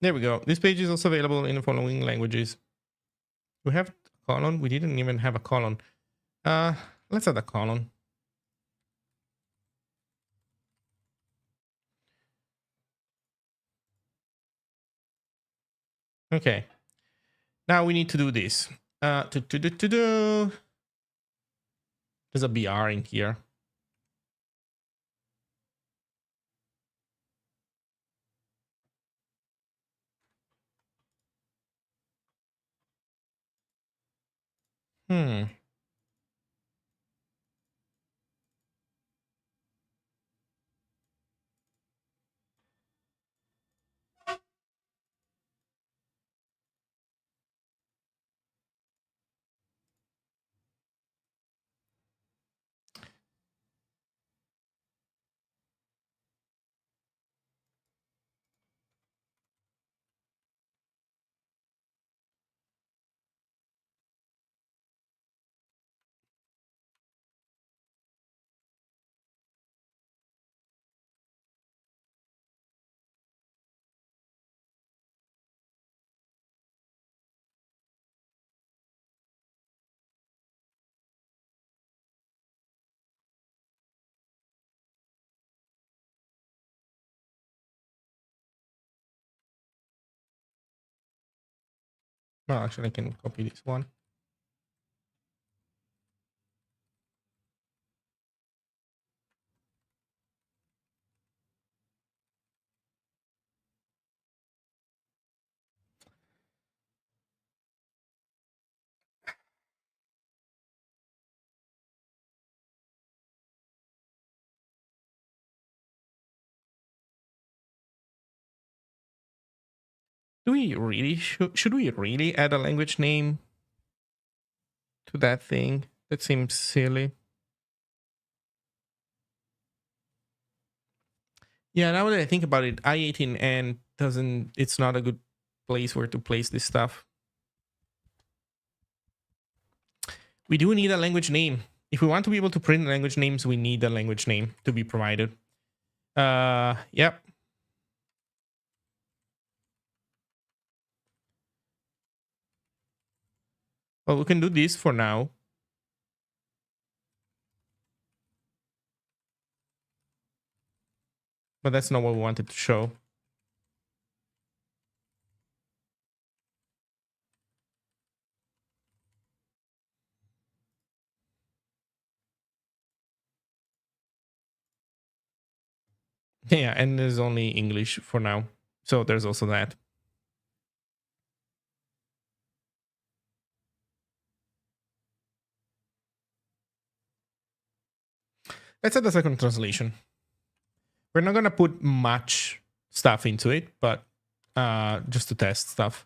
There we go. This page is also available in the following languages. We have a colon. We didn't even have a colon. Let's add a colon. Okay. Now we need to do this. There's a BR in here. Hmm. Well, actually, I can copy this one. Do we really should we really add a language name to that thing? That seems silly. Yeah, now that I think about it, I18N doesn't. It's not a good place where to place this stuff. We do need a language name. If we want to be able to print language names, we need a language name to be provided. Yep. Well, we can do this for now. But that's not what we wanted to show. Yeah, and there's only English for now. So there's also that. Let's add a second translation. We're not gonna put much stuff into it, but just to test stuff.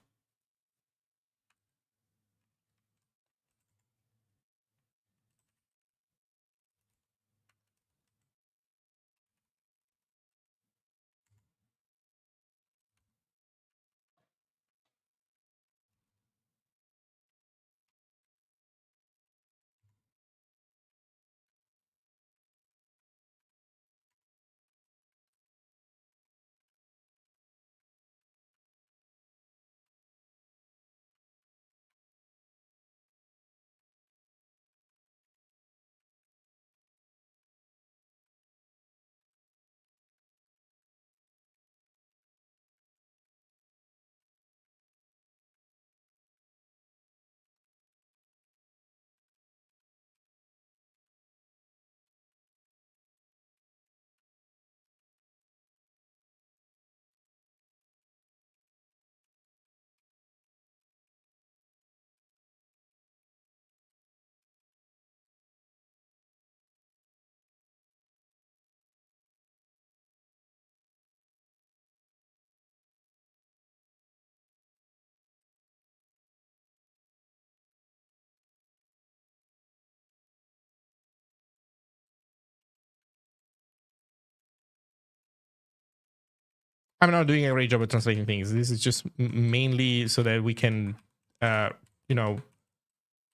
I'm not doing a great job at translating things. This is just mainly so that we can, you know,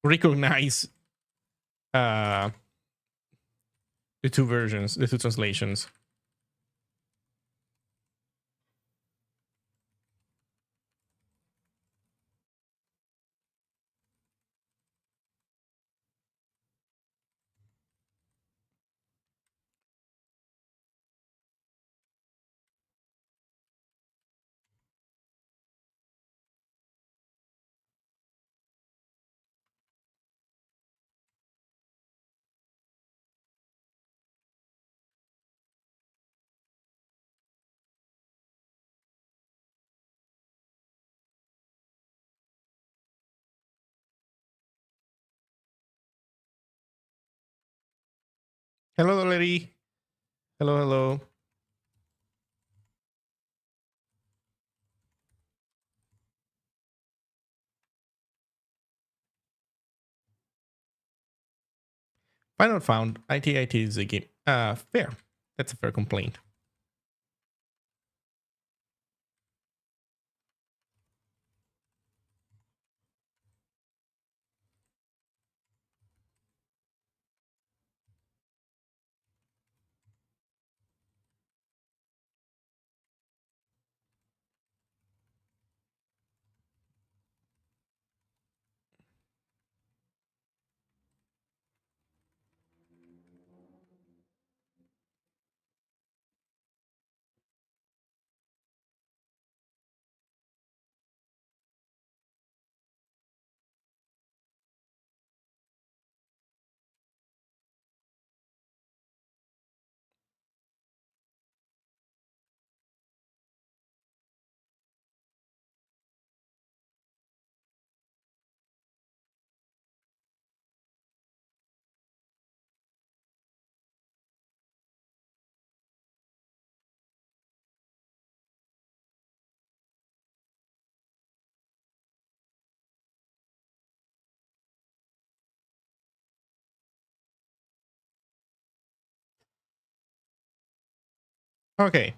recognize the two versions, the two translations. Hello, Larry. Hello, hello. Final found. IT is a game. Fair. That's a fair complaint. Okay.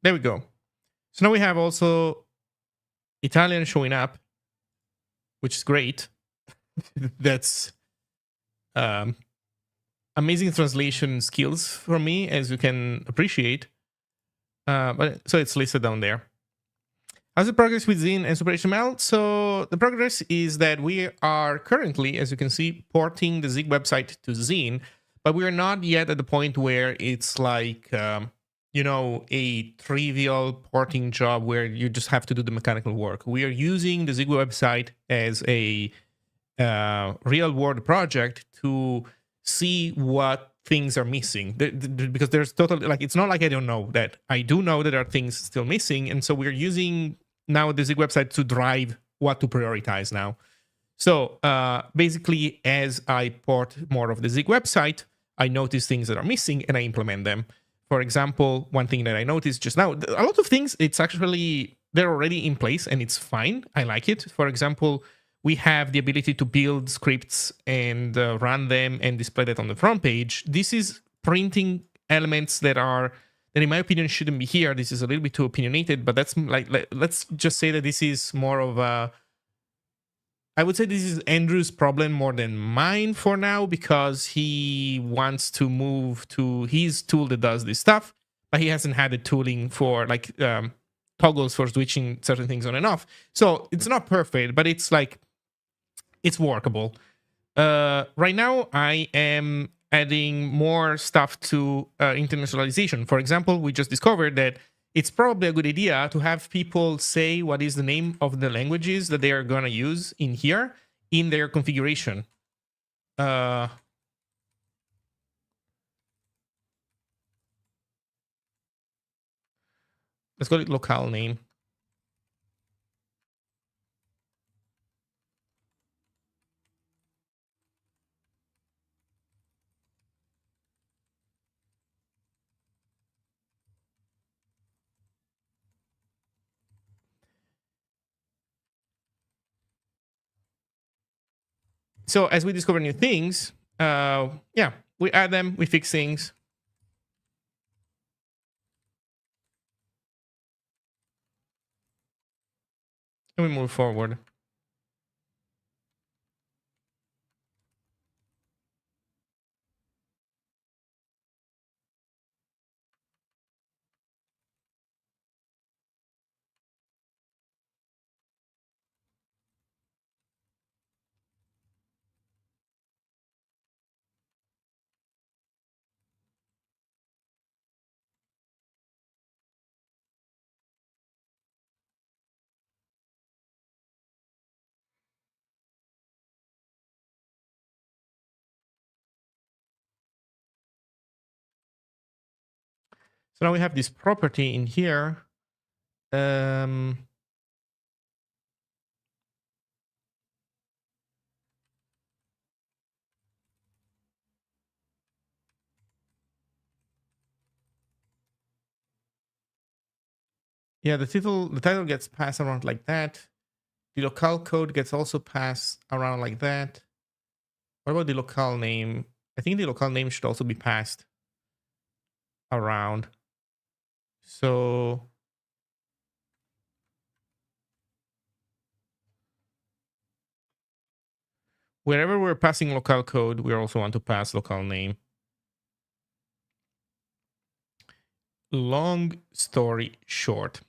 There we go. So now we have also Italian showing up, which is great. That's um, amazing translation skills for me, as you can appreciate. But so it's listed down there. How's the progress with Zine and Super HTML? So the progress is that we are currently, as you can see, porting the Zig website to Zine, but we are not yet at the point where it's like, a trivial porting job where you just have to do the mechanical work. We are using the Zig website as a real world project to see what things are missing, because there's totally, like, it's not like I don't know that. I do know that there are things still missing, and so we're using now the Zig website to drive what to prioritize now. So basically, as I port more of the Zig website, I notice things that are missing and I implement them. For example, one thing that I noticed just now, a lot of things, it's actually, they're already in place and it's fine. I like it. For example, we have the ability to build scripts and run them and display that on the front page. This is printing elements that in my opinion shouldn't be here. This is a little bit too opinionated, but that's like, let's just say that this is more of a, I would say this is Andrew's problem more than mine for now, because he wants to move to his tool that does this stuff, but he hasn't had the tooling for like toggles for switching certain things on and off. So it's not perfect, but it's like, it's workable. Right now, I am adding more stuff to internationalization. For example, we just discovered that it's probably a good idea to have people say what is the name of the languages that they are going to use in here in their configuration. Let's call it locale name. So as we discover new things, yeah, we add them, we fix things. And we move forward. So now we have this property in here. Yeah, the title gets passed around like that. The locale code gets also passed around like that. What about the locale name? I think the locale name should also be passed around. So wherever we're passing locale code, we also want to pass locale name. Long story short.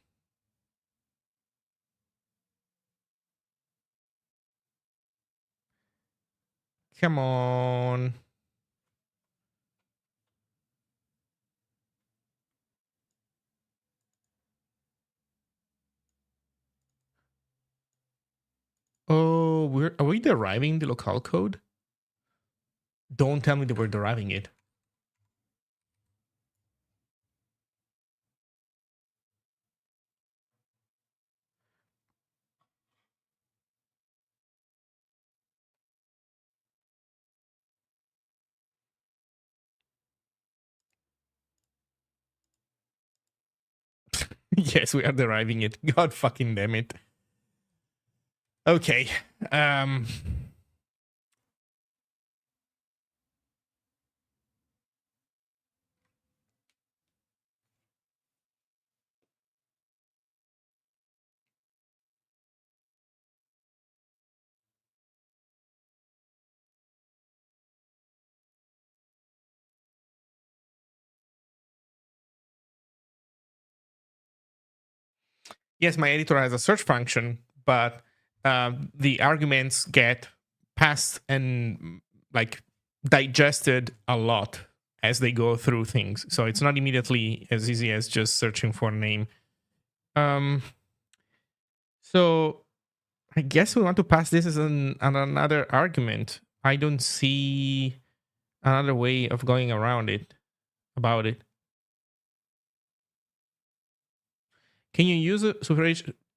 Come on. Oh, are we deriving the locale code? Don't tell me that we're deriving it. Yes, we are deriving it. God fucking damn it. Okay. Um yes, my editor has a search function, but the arguments get passed and like digested a lot as they go through things. So it's not immediately as easy as just searching for a name. So I guess we want to pass this as another argument. I don't see another way of going around it about it. Can you use a Super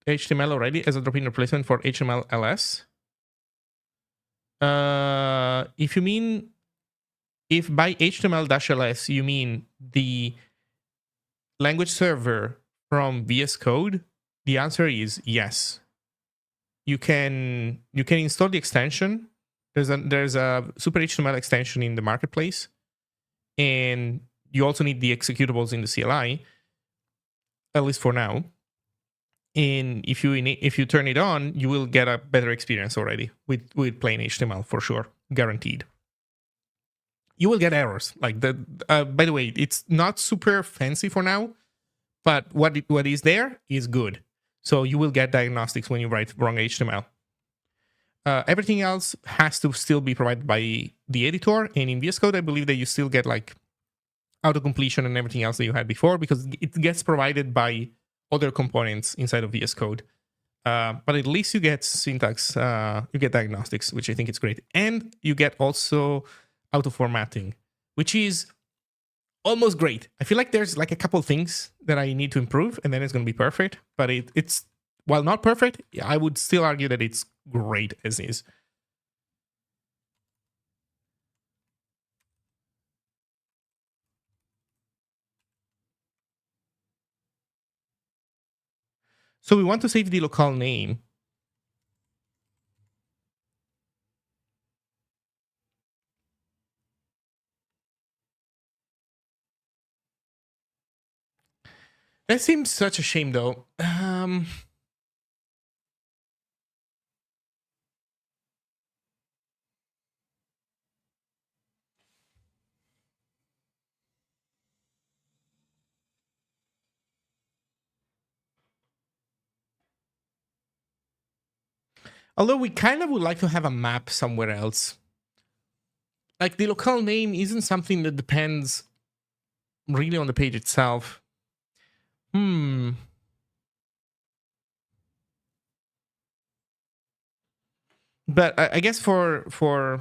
HTML already as a drop-in replacement for HTML LS? If you mean if by HTML-LS you mean the language server from VS Code, the answer is yes. You can install the extension. There's a Super HTML extension in the marketplace, and you also need the executables in the CLI, at least for now. And if you turn it on, you will get a better experience already with plain HTML for sure, guaranteed. You will get errors like that. By the way, it's not super fancy for now, but what is there is good. So you will get diagnostics when you write wrong HTML. Everything else has to still be provided by the editor, and in VS Code, I believe that you still get like auto completion and everything else that you had before because it gets provided by other components inside of VS Code. But at least you get syntax, you get diagnostics, which I think is great, and you get also auto formatting, which is almost great. I feel like there's like a couple things that I need to improve, and then it's going to be perfect. But it's while not perfect, I would still argue that it's great as is. So we want to save the locale name. That seems such a shame, though. Although we kind of would like to have a map somewhere else. Like the locale name isn't something that depends really on the page itself. But I guess for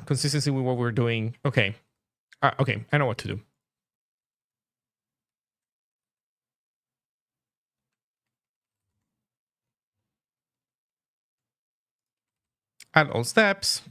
consistency with what we're doing, okay, okay, I know what to do. Add all steps.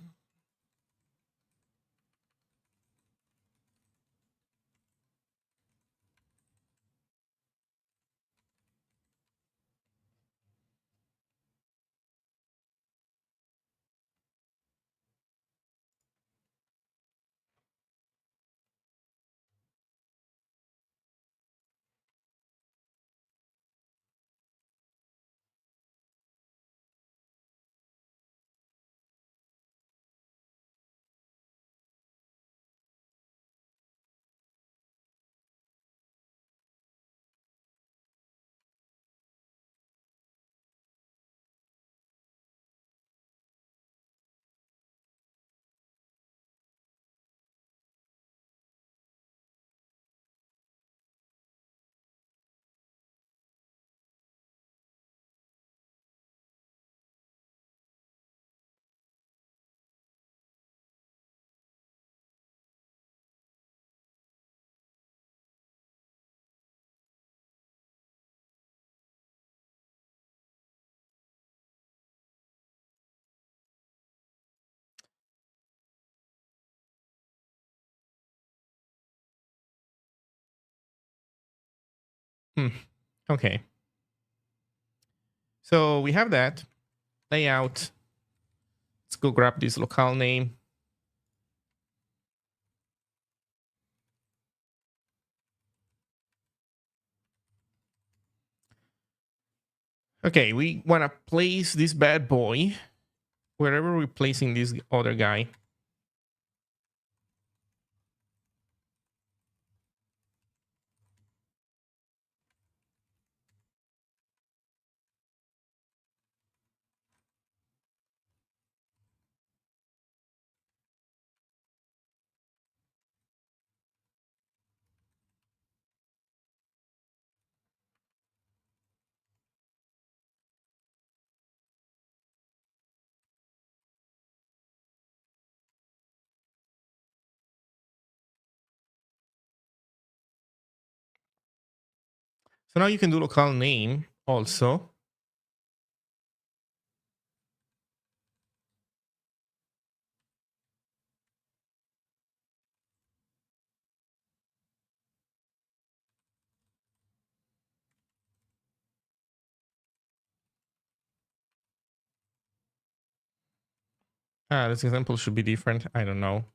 Okay. So we have that layout. Let's go grab this locale name. Okay, we want to place this bad boy wherever we're placing this other guy. So now you can do locale name also. This example should be different. I don't know.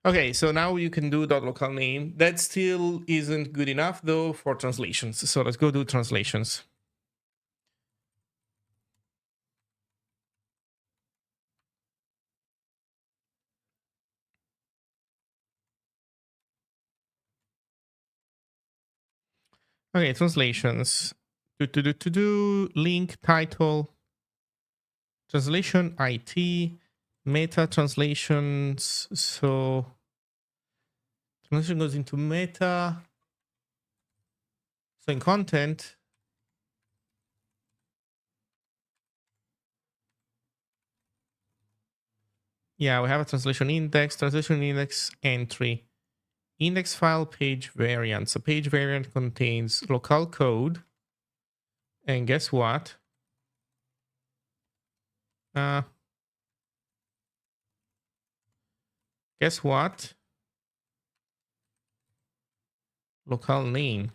Okay, so now you can do .locale name. That still isn't good enough though for translations. So let's go do translations. Okay, translations. Link title. Translation IT. Meta translations. So translation goes into meta. So in content. Yeah, we have a translation index entry. Index file page variant. So page variant contains local code. And guess what? Guess what? Locale name.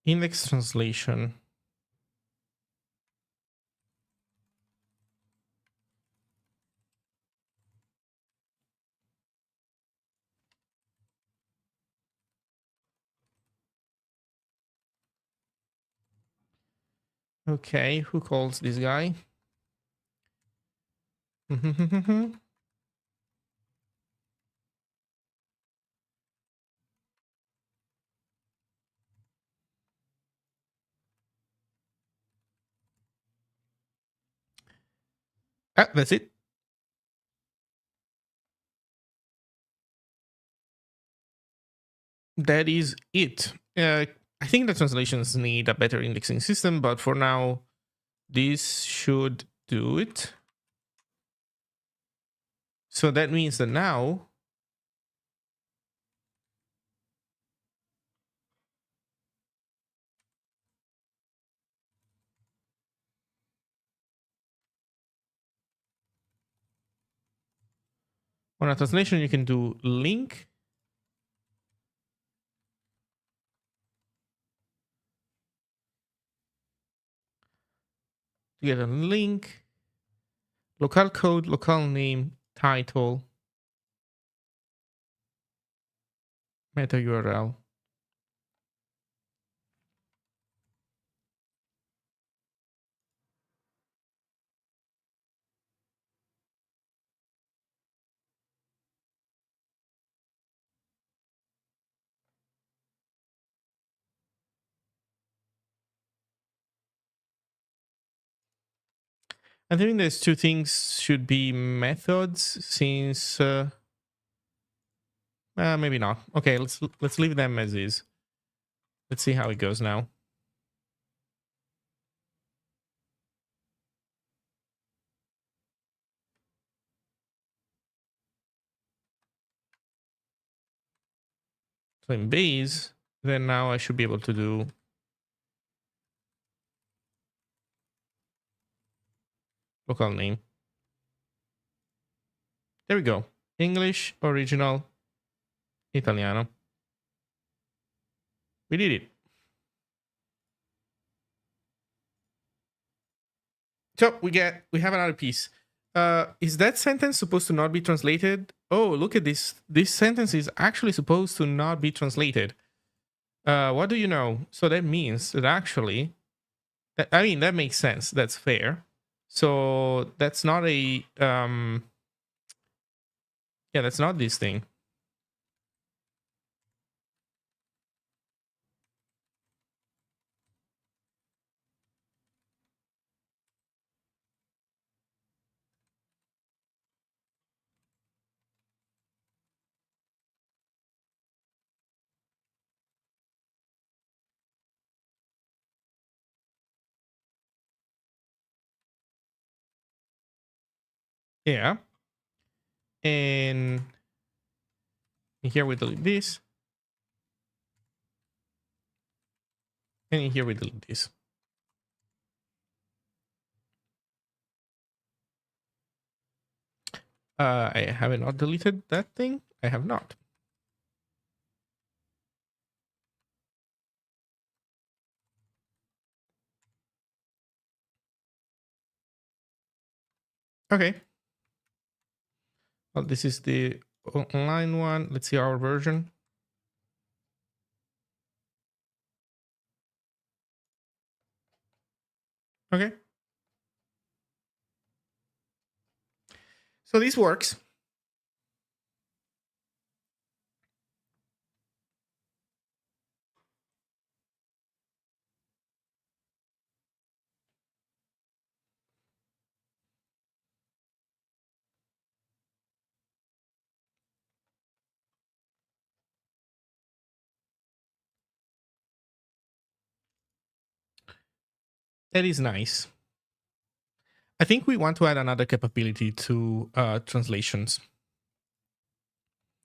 Index translation. Okay, who calls this guy? That's it. That is it. I think the translations need a better indexing system, but for now, this should do it. So that means that now on a translation, you can do link. To get a link, locale code, locale name, title, meta URL. I think there's two things should be methods since maybe not. Okay, let's leave them as is. Let's see how it goes now. So in base, then now I should be able to do local name. There we go. English, original, Italiano. We did it. So we have another piece. Is that sentence supposed to not be translated? Oh, look at this. This sentence is actually supposed to not be translated. What do you know? So that means that actually, I mean, that makes sense. That's fair. So that's not a, yeah, that's not this thing. Yeah. And here we delete this. And here we delete this. I have not deleted that thing. I have not. Okay. Well, this is the online one. Let's see our version. Okay. So this works. That is nice. I think we want to add another capability to translations.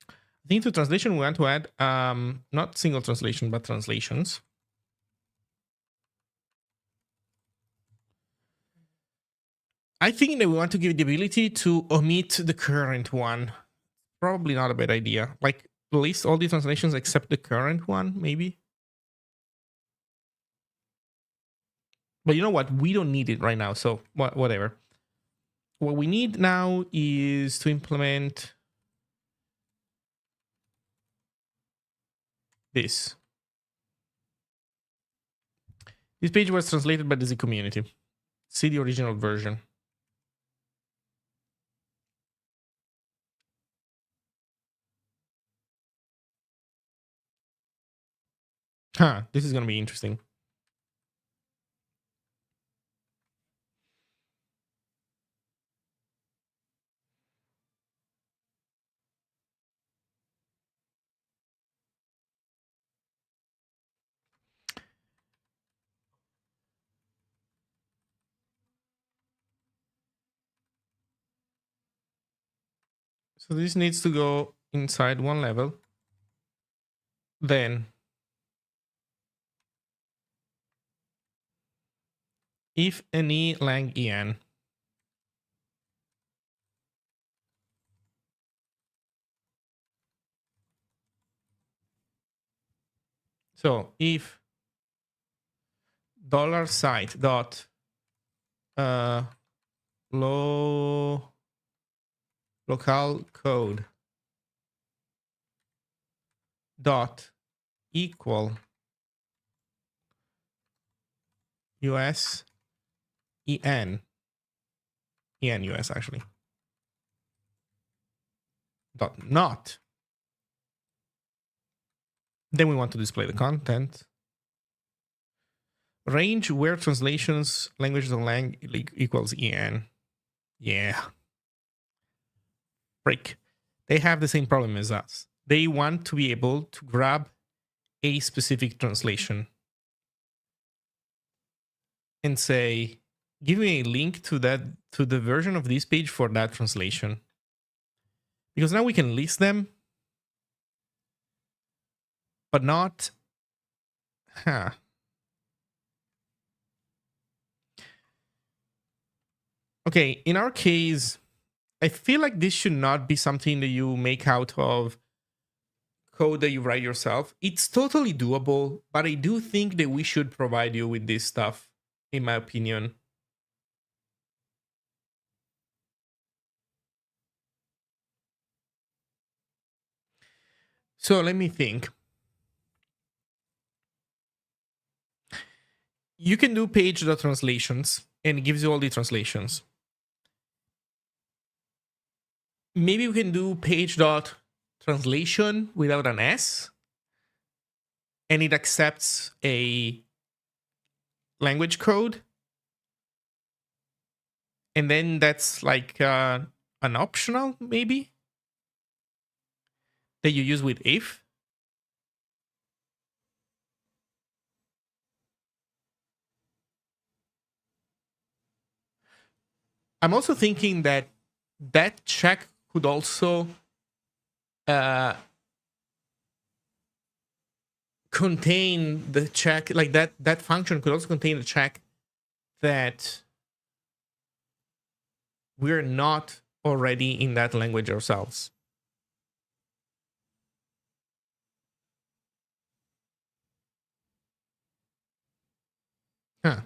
I think to translation, we want to add not single translation, but translations. I think that we want to give the ability to omit the current one. Probably not a bad idea. Like list all the translations except the current one, maybe. But you know what? We don't need it right now, so whatever. What we need now is to implement this. This page was translated by the Zig community. See the original version. Huh, this is going to be interesting. So this needs to go inside one level. Then if any lang en. So if $site dot local code dot equal US en US actually dot not, then we want to display the content range where translations languages of lang equals en. Yeah, break. They have the same problem as us. They want to be able to grab a specific translation and say, give me a link to the version of this page for that translation. Because now we can list them. but not... Huh. Okay, in our case, I feel like this should not be something that you make out of code that you write yourself. It's totally doable, but I do think that we should provide you with this stuff, in my opinion. So let me think. You can do page.translations, and it gives you all the translations. Maybe we can do page.translation without an S, and it accepts a language code. And then that's like an optional, maybe, that you use with if. I'm also thinking that that check could also contain the check, like that function could also contain a check that we're not already in that language ourselves. Huh.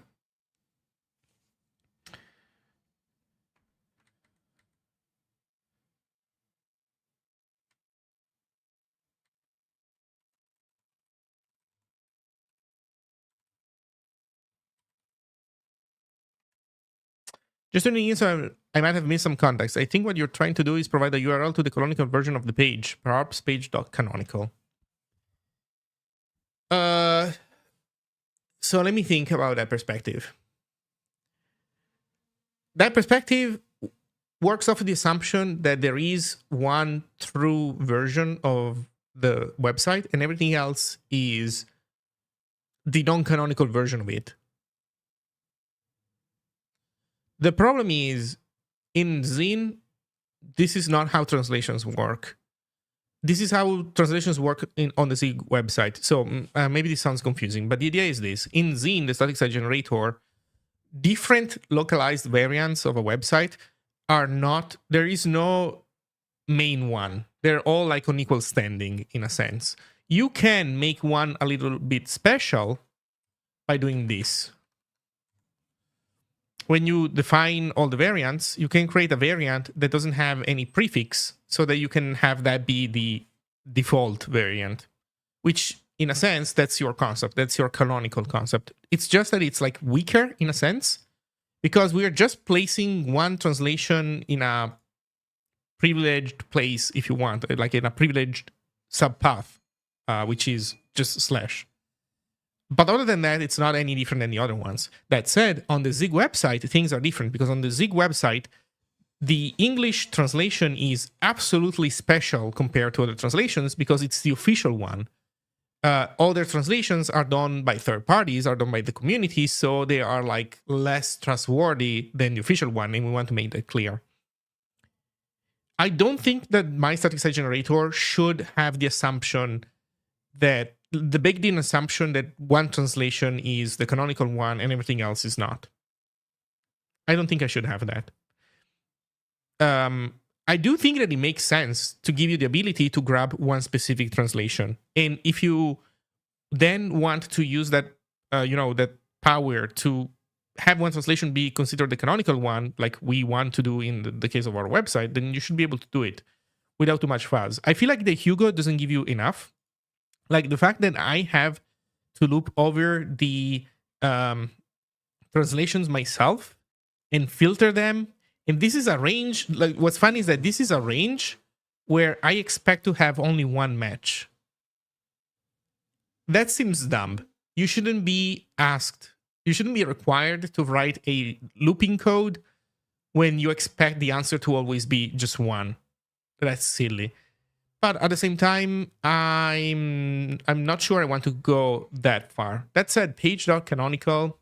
Just tuning in, so I might have missed some context. I think what you're trying to do is provide a URL to the canonical version of the page, perhaps page.canonical. So let me think about that perspective. That perspective works off of the assumption that there is one true version of the website and everything else is the non-canonical version of it. The problem is, in Zine, this is not how translations work. This is how translations work on the Zig website. So maybe this sounds confusing, but the idea is this. In Zine, the static site generator, different localized variants of a website are not... There is no main one. They're all like on equal standing, in a sense. You can make one a little bit special by doing this. When you define all the variants, you can create a variant that doesn't have any prefix so that you can have that be the default variant, which in a sense, that's your concept. That's your canonical concept. It's just that it's like weaker in a sense because we are just placing one translation in a privileged place, if you want, like in a privileged subpath, which is just slash. But other than that, it's not any different than the other ones. That said, on the Zig website, things are different because on the Zig website, the English translation is absolutely special compared to other translations because it's the official one. All their translations are done by third parties, are done by the community, so they are like less trustworthy than the official one, and we want to make that clear. I don't think that my static site generator should have the assumption that the baked-in assumption that one translation is the canonical one and everything else is not. I don't think I should have that. I do think that it makes sense to give you the ability to grab one specific translation. And if you then want to use that, that power to have one translation be considered the canonical one, like we want to do in the case of our website, then you should be able to do it without too much fuzz. I feel like the Hugo doesn't give you enough. Like the fact that I have to loop over the translations myself and filter them. And this is a range. Like what's funny is that this is a range where I expect to have only one match. That seems dumb. You shouldn't be asked. You shouldn't be required to write a looping code when you expect the answer to always be just one. That's silly. But at the same time, I'm not sure I want to go that far. That said, page.canonical,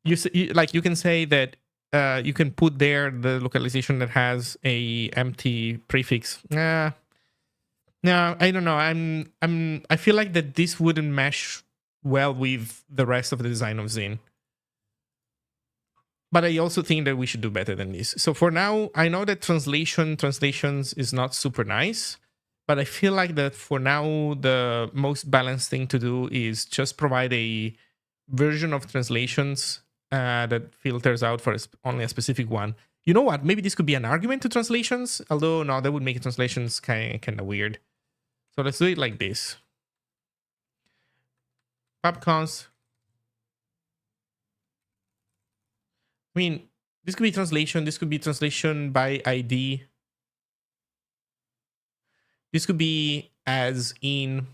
you can say that you can put there the localization that has a empty prefix. No, I don't know. I feel like that this wouldn't mesh well with the rest of the design of Zine. But I also think that we should do better than this. So for now, I know that translations is not super nice, but I feel like that for now the most balanced thing to do is just provide a version of translations that filters out for only a specific one. You know what? Maybe this could be an argument to translations, although no, that would make translations kind of weird. So let's do it like this. Pubcons. I mean, this could be translation. This could be translation by ID. This could be as in,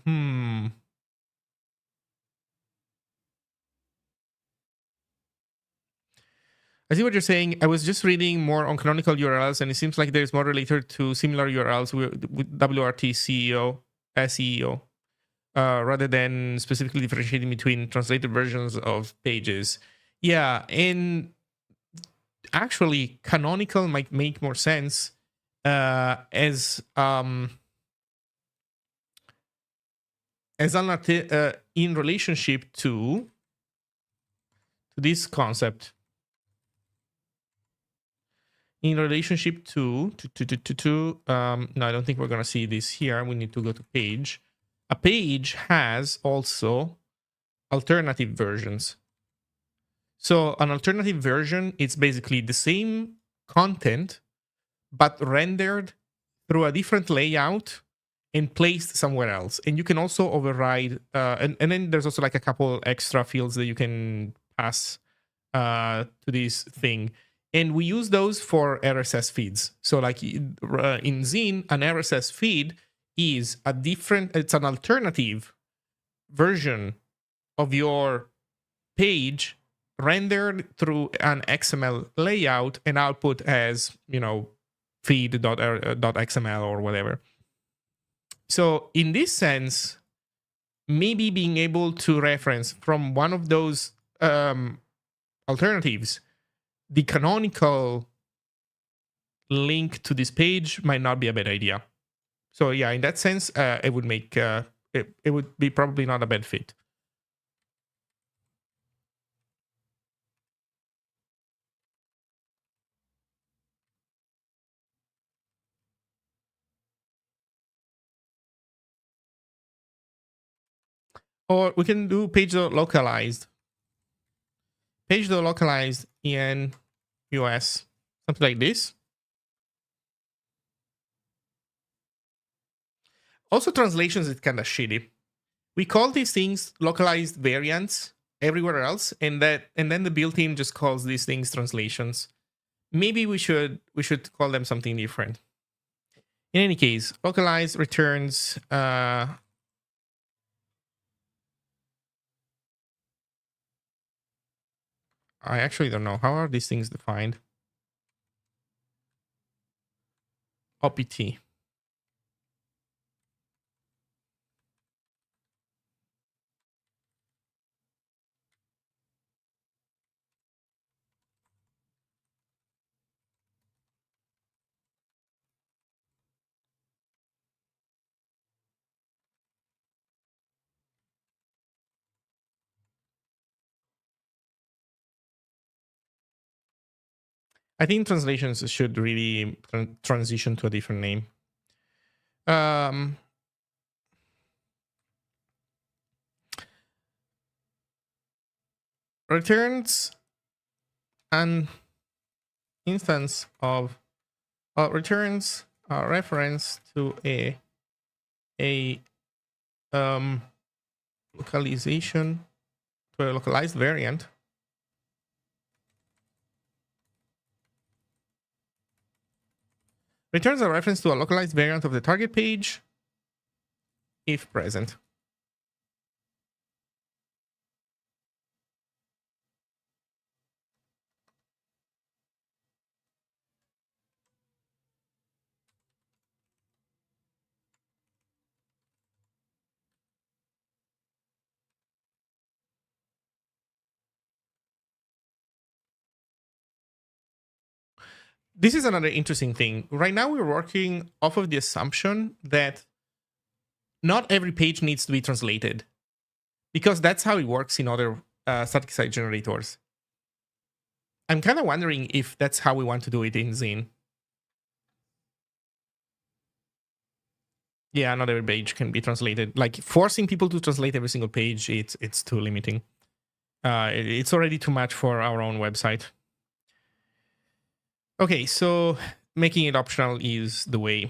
I see what you're saying. I was just reading more on canonical URLs, and it seems like there's more related to similar URLs with WRT CEO, SEO, rather than specifically differentiating between translated versions of pages. Yeah, and actually, canonical might make more sense as in relationship to this concept, in relationship to no, I don't think we're going to see this here. We need to go to page. A page has also alternative versions. So an alternative version, it's basically the same content but rendered through a different layout and placed somewhere else. And you can also override, and then there's also like a couple extra fields that you can pass to this thing. And we use those for RSS feeds. So like in Zine, an RSS feed is it's an alternative version of your page rendered through an XML layout and output as, feed.xml or whatever. So in this sense, maybe being able to reference from one of those alternatives, the canonical link to this page might not be a bad idea. So yeah, in that sense, it would make it would be probably not a bad fit. Or we can do page localized. Page localized in US, something like this. Also, translations is kind of shitty. We call these things localized variants everywhere else, and then the build team just calls these things translations. Maybe we should call them something different. In any case, localized returns I actually don't know. How are these things defined? OPT. I think translations should really transition to a different name. Returns an instance of returns a reference to a localization, to a localized variant. Returns a reference to a localized variant of the target page if present. This is another interesting thing. Right now, we're working off of the assumption that not every page needs to be translated, because that's how it works in other static site generators. I'm kind of wondering if that's how we want to do it in Zine. Yeah, not every page can be translated. Like forcing people to translate every single page, it's too limiting. It's already too much for our own website. Okay, so making it optional is the way.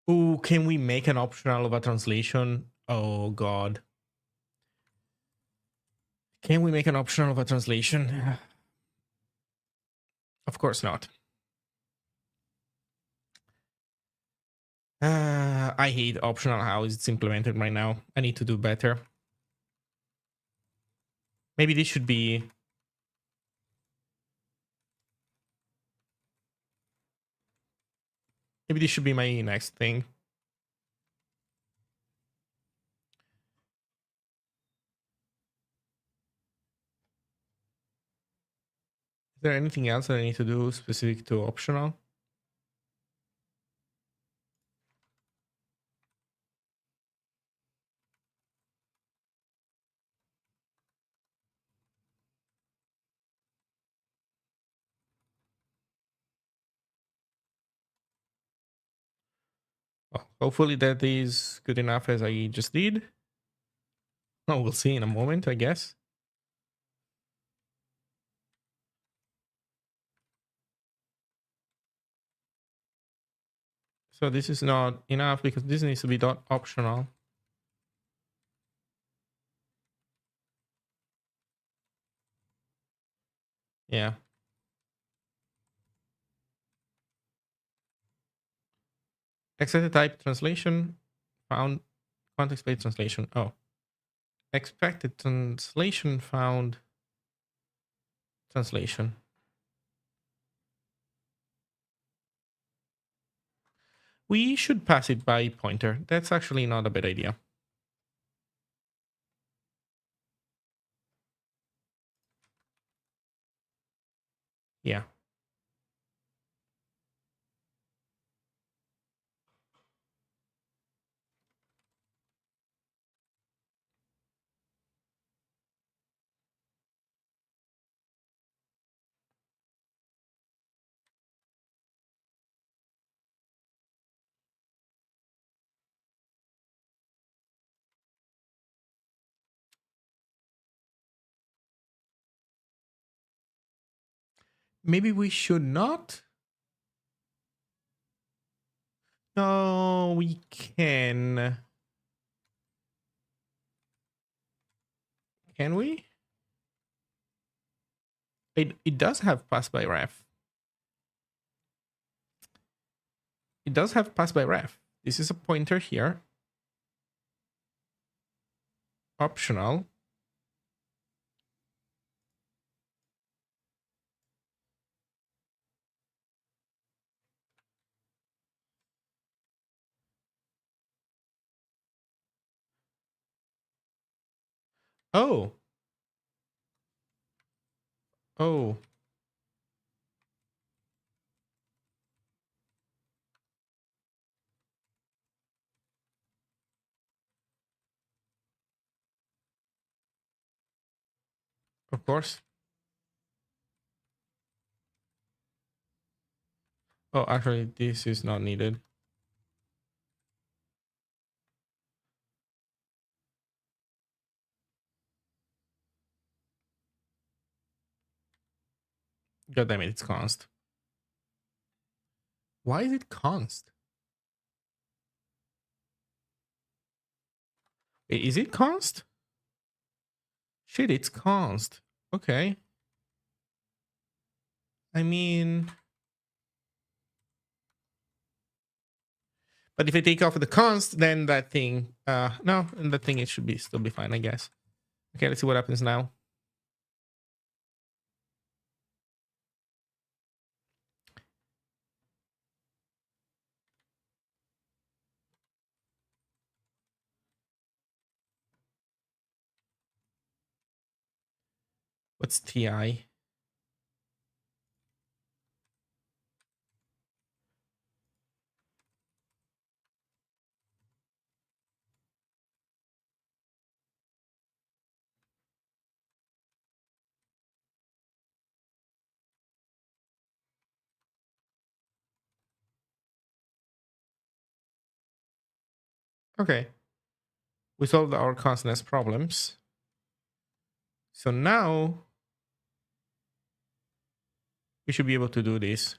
Ooh, can we make an optional of a translation? Oh god. Can we make an optional of a translation? Of course not. I hate optional how it's implemented right now. I need to do better. Maybe this should be... Maybe this should be my next thing. Is there anything else that I need to do specific to optional? Oh, hopefully that is good enough as I just did. Oh, we'll see in a moment, I guess. So this is not enough because this needs to be dot optional. Yeah. Expected type translation found context-based translation. Oh. Expected translation found translation. We should pass it by pointer. That's actually not a bad idea. Yeah. Maybe we should not. No, we can. Can we? It does have pass by ref. It does have pass by ref. This is a pointer here. Optional. Oh. Oh. Of course. Oh, actually, this is not needed. God damn it, it's const. Why is it const? Wait, is it const? Shit, it's const. Okay. I mean... But if I take off the const, then that thing... no, and that thing, it should be still be fine, I guess. Okay, let's see what happens now. What's TI? Okay. We solved our consonants problems. So now we should be able to do this.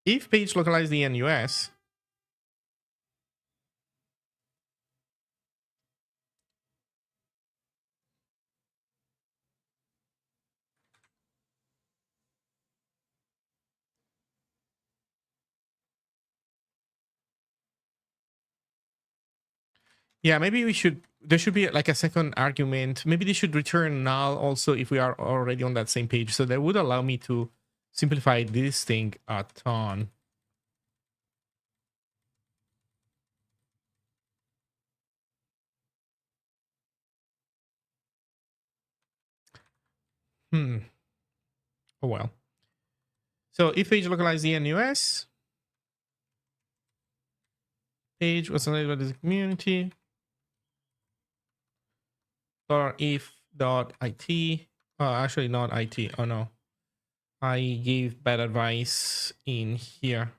If page localize the NUS, yeah, maybe we should, there should be like a second argument. Maybe they should return null also if we are already on that same page. So that would allow me to simplify this thing a ton. Oh well. So if page localize the NUS, page was selected by the community, or if dot IT, actually not IT, oh no. I gave bad advice in here.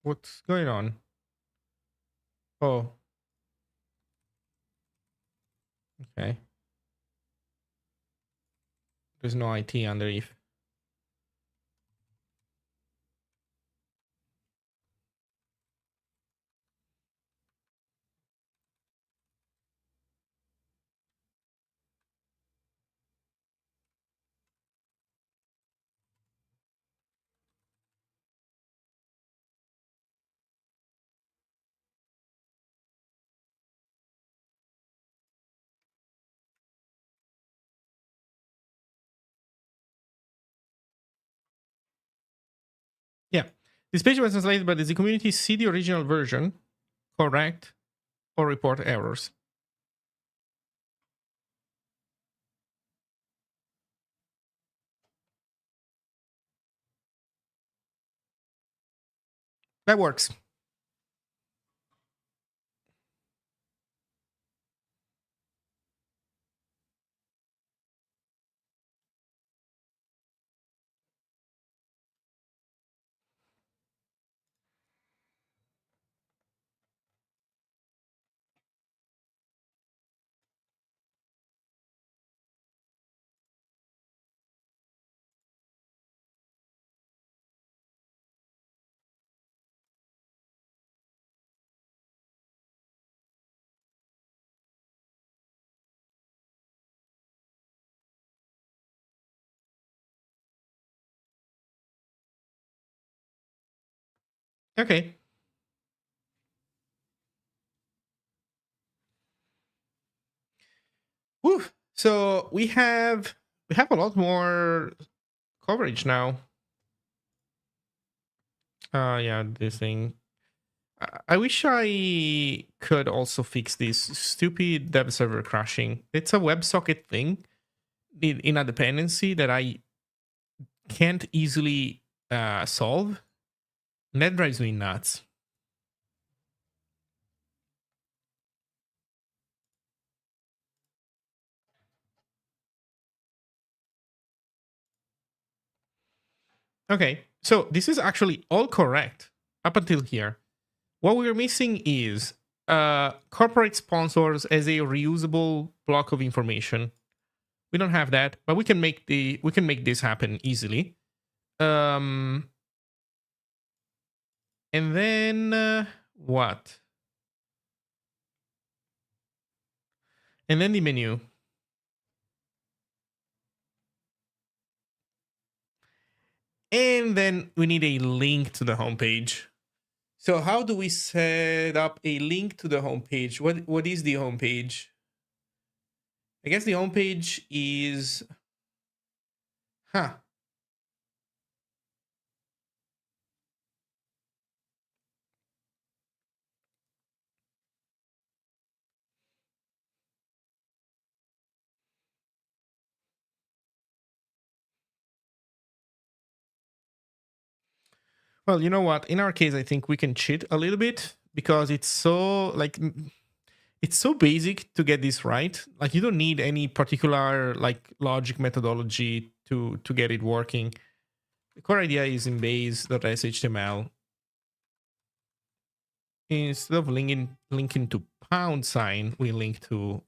What's going on? Oh. Okay. There's no IT underneath. This page was translated, but does the community see the original version, correct, or report errors? That works. Okay. Woo. So we have a lot more coverage now. Yeah, this thing. I wish I could also fix this stupid dev server crashing. It's a WebSocket thing in a dependency that I can't easily solve. And that drives me nuts. Okay, so this is actually all correct up until here. What we're missing is corporate sponsors as a reusable block of information. We don't have that, but we can make this happen easily. And then what? And then the menu. And then we need a link to the homepage. So how do we set up a link to the homepage? What is the homepage? I guess the homepage is Well, you know what? In our case, I think we can cheat a little bit because it's so it's so basic to get this right. Like you don't need any particular like logic methodology to get it working. The core idea is in base.html. Instead of linking to #, we link to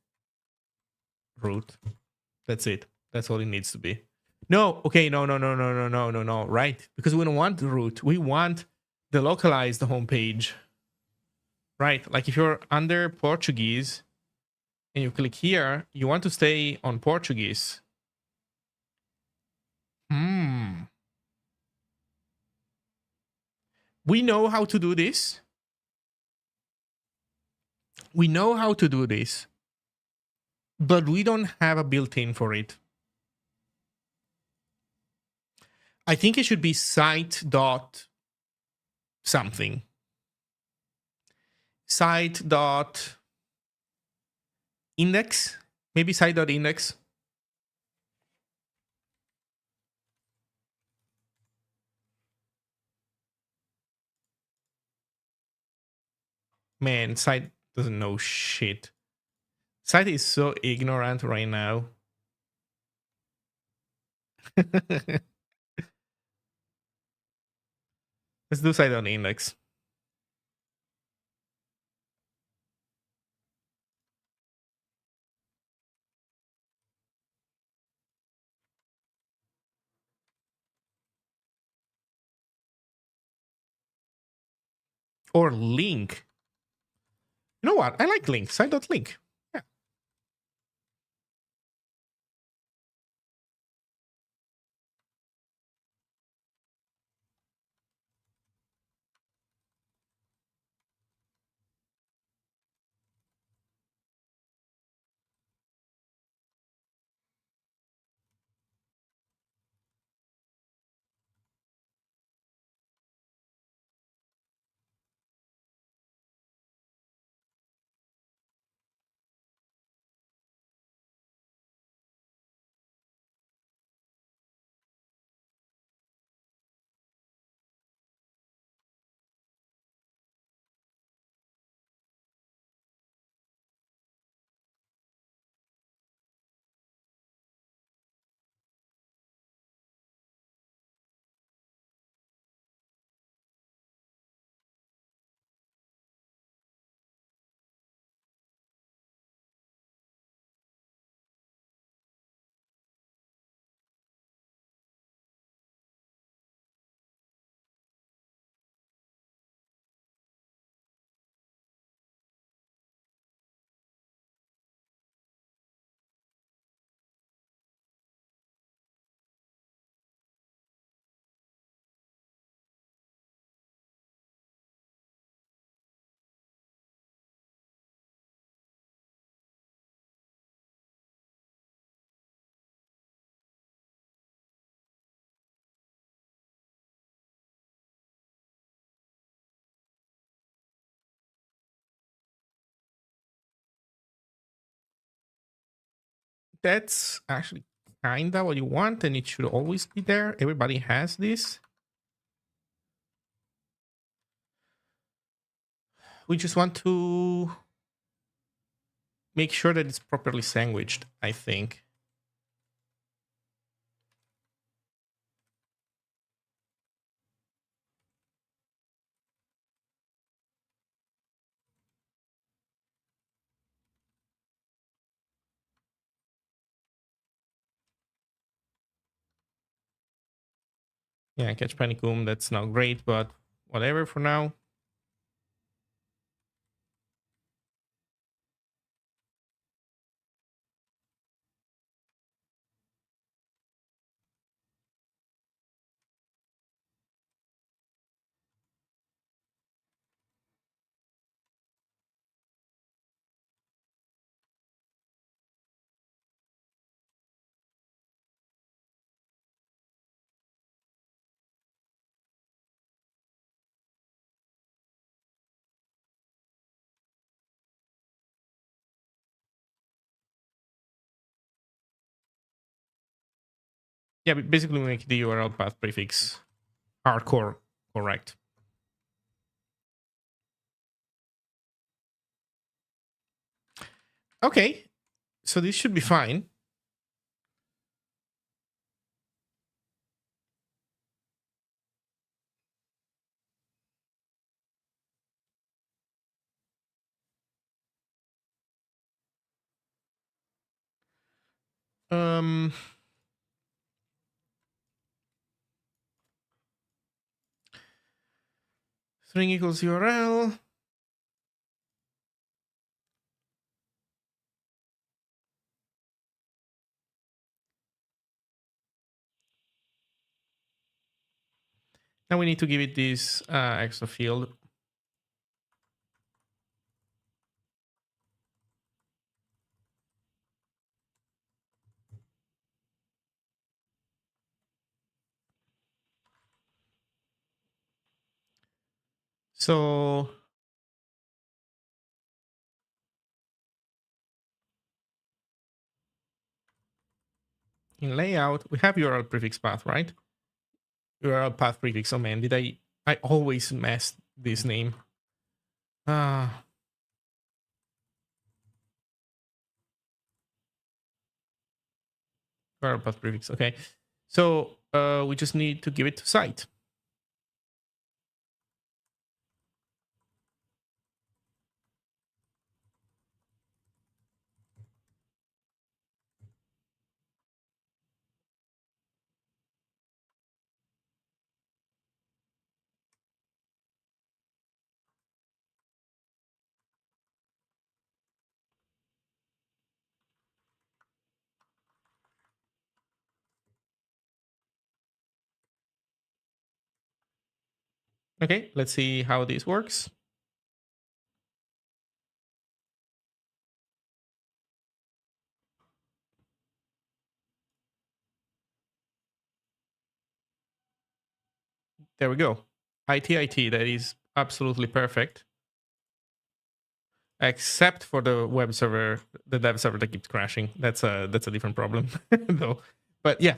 root. That's it. That's all it needs to be. No, okay, no, right? Because we don't want the root. We want the localized homepage. Right, like if you're under Portuguese and you click here, you want to stay on Portuguese. We know how to do this. We know how to do this, but we don't have a built-in for it. I think it should be site dot something. Site dot index, maybe site dot index. Man, site doesn't know shit. Site is so ignorant right now. Let's do site dot index. Or link. You know what? I like link. Site.link. Yeah. that's actually kinda what you want, and it should always be there. Everybody has this. We just want to make sure that it's properly sandwiched, I think. Yeah, catch panicum, that's not great, but whatever for now. Yeah, basically make the URL path prefix hardcore correct. Okay, so this should be fine. Um, string equals URL. Now we need to give it this extra field. So in layout, we have URL prefix path, right? URL path prefix. Oh man, did I always mess this name. Ah, URL path prefix. Okay. So we just need to give it to site. Okay, let's see how this works. There we go. IT, that is absolutely perfect. Except for the web server, the dev server that keeps crashing. That's a different problem though. But yeah.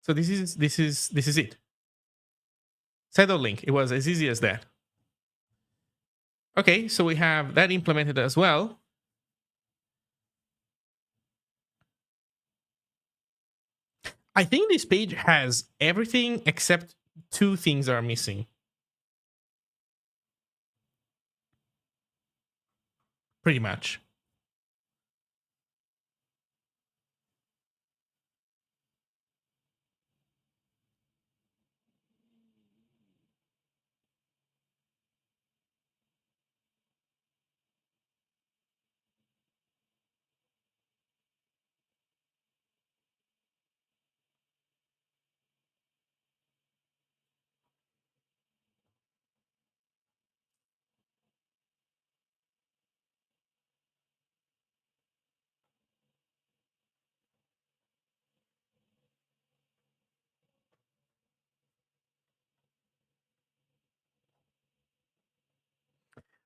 So this is it. Side link. It was as easy as that. Okay, so we have that implemented as well. I think this page has everything except two things are missing. Pretty much.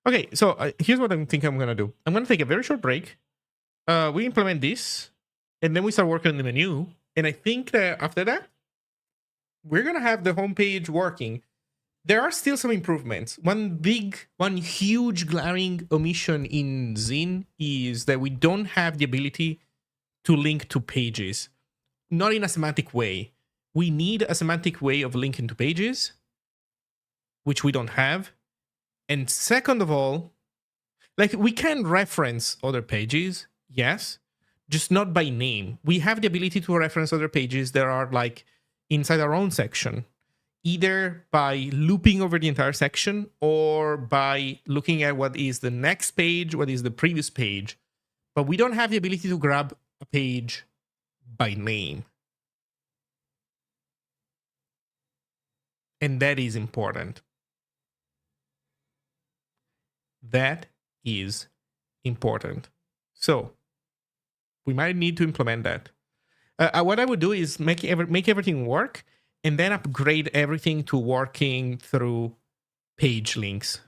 Okay, so here's what I think I'm gonna do. I'm gonna take a very short break. We implement this. And then we start working on the menu. And I think that after that, we're going to have the homepage working. There are still some improvements. One huge glaring omission in Zine is that we don't have the ability to link to pages. Not in a semantic way. We need a semantic way of linking to pages, which we don't have. And second of all, like, we can reference other pages, yes, just not by name. We have the ability to reference other pages that are like inside our own section, either by looping over the entire section or by looking at what is the next page, what is the previous page. But we don't have the ability to grab a page by name. And that is important. That is important. So we might need to implement that. What I would do is make everything work and then upgrade everything to working through page links.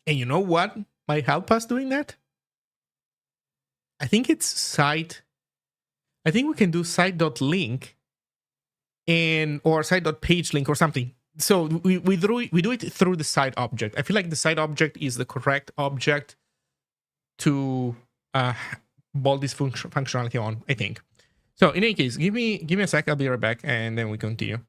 And you know what might help us doing that? I think it's site. I think we can do site.link or site.page link or something. So we do it through the site object. I feel like the site object is the correct object to bolt this functionality on, I think. So in any case, give me a sec. I'll be right back, and then we continue.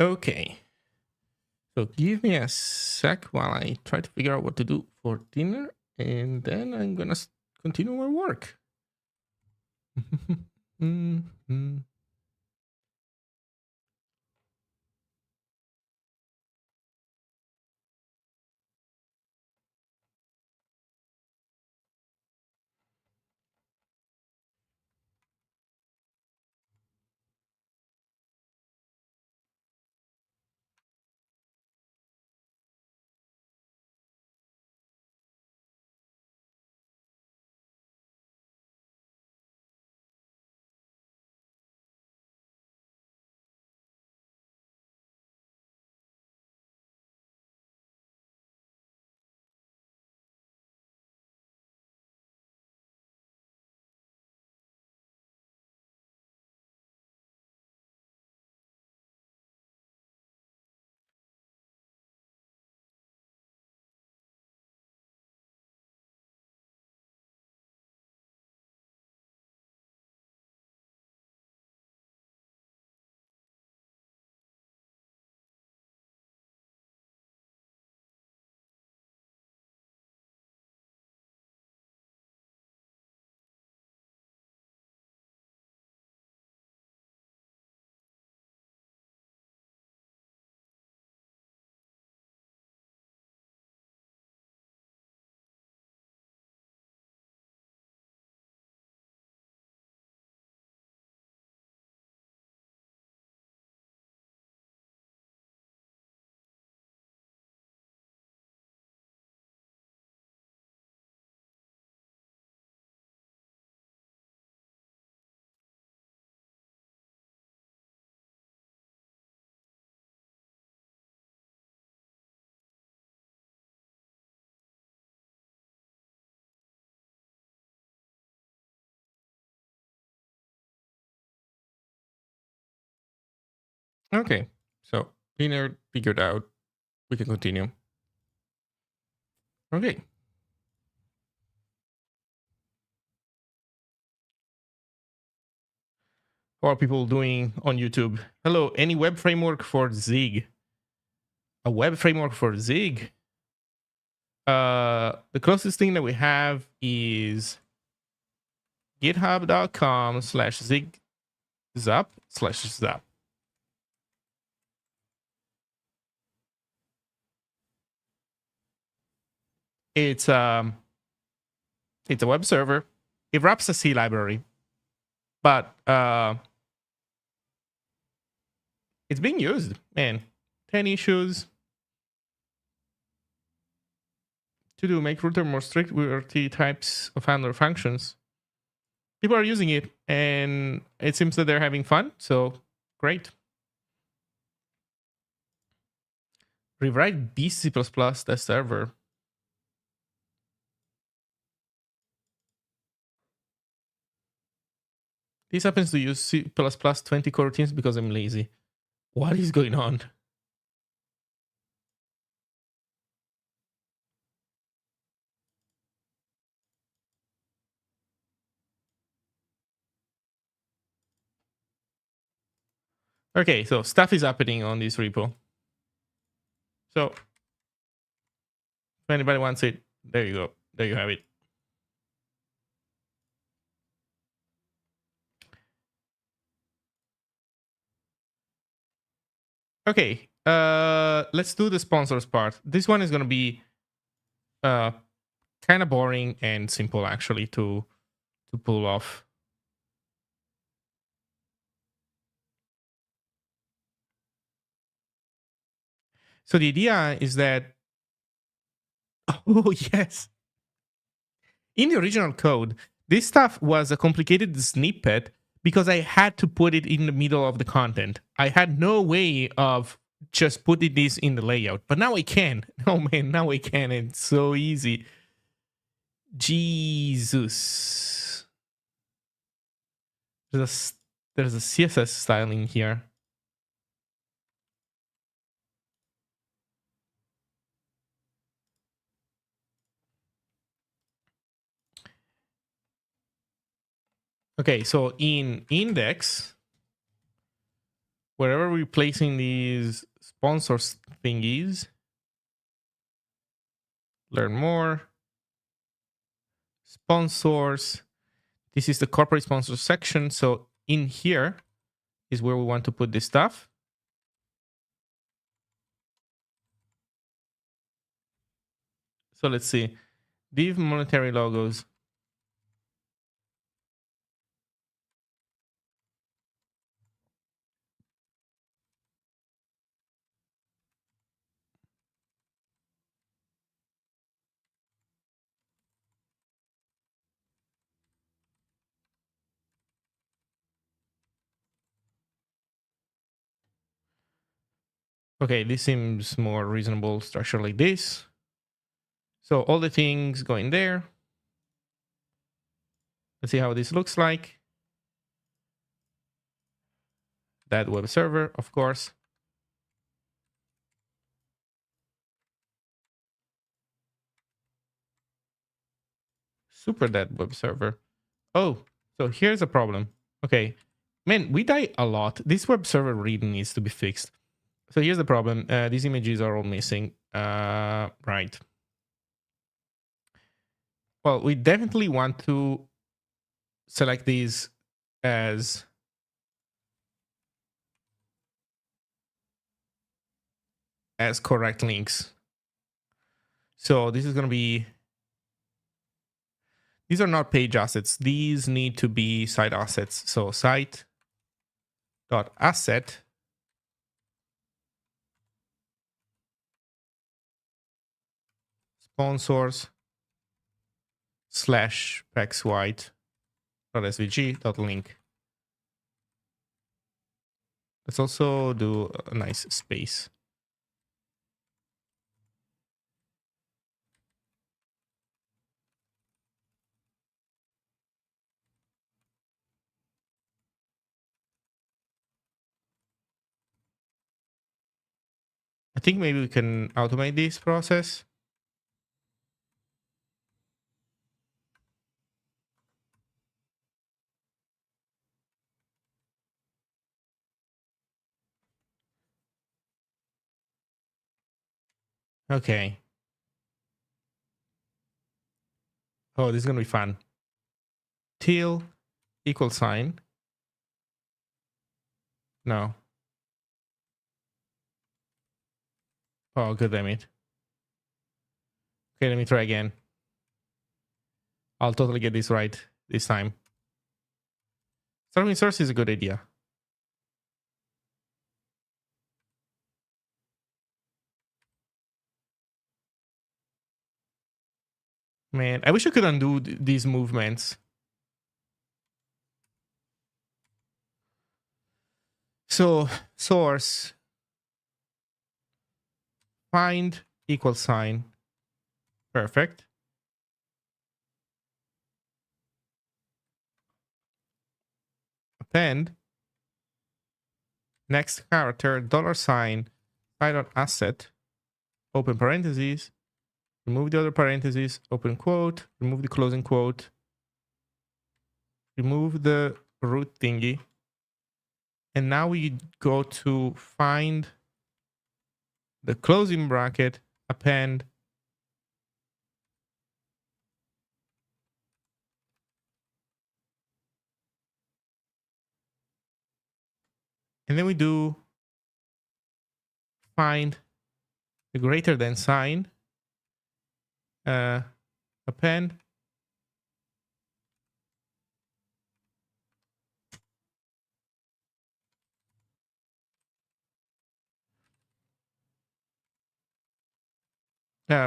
Okay. So give me a sec while I try to figure out what to do for dinner, and then I'm gonna continue my work. Mhm. Okay, so dinner figured out. We can continue. Okay. How are people doing on YouTube? Hello, any web framework for Zig? A web framework for Zig? The closest thing that we have is github.com/zigzap/zap. It's um it's a web server. It wraps a C library, but it's being used. Man, 10 issues to do make router more strict with RT types of handler functions. People are using it, and it seems that they're having fun. So great. Rewrite BC++ test server. This happens to use C++ 20 coroutines because I'm lazy. What is going on? Okay, so stuff is happening on this repo. So if anybody wants it, there you go. There you have it. Okay, let's do the sponsors part. This one is going to be kind of boring and simple actually to pull off. So the idea is that oh yes, in the original code, this stuff was a complicated snippet because I had to put it in the middle of the content. I had no way of just putting this in the layout, but now I can. Oh man, now I can. It's so easy. Jesus. There's a CSS styling here. Okay, so in index, wherever we're placing these sponsors thingies, learn more, sponsors. This is the corporate sponsors section. So in here is where we want to put this stuff. So let's see. Div monetary logos. Okay, this seems more reasonable structure like this. So all the things go in there. Let's see how this looks like. That web server, of course. Super that web server. Oh, so here's a problem. Okay, man, we die a lot. This web server really needs to be fixed. So here's the problem. These images are all missing. Right. Well, we definitely want to select these as correct links. So this is going to be, these are not page assets. These need to be site assets. So site.asset sponsors / pexwhite.svg.link. Let's also do a nice space. I think maybe we can automate this process. Okay. Oh, this is going to be fun. Till equal sign. No. Oh, good damn it. Okay, let me try again. I'll totally get this right this time. Starting source is a good idea. Man, I wish I could undo these movements. So source find equal sign. Perfect. Append next character $sign site.asset open parentheses, remove the other parentheses, open quote, remove the closing quote, remove the root thingy, and now we go to find the closing bracket, append and then we do find the greater than sign, append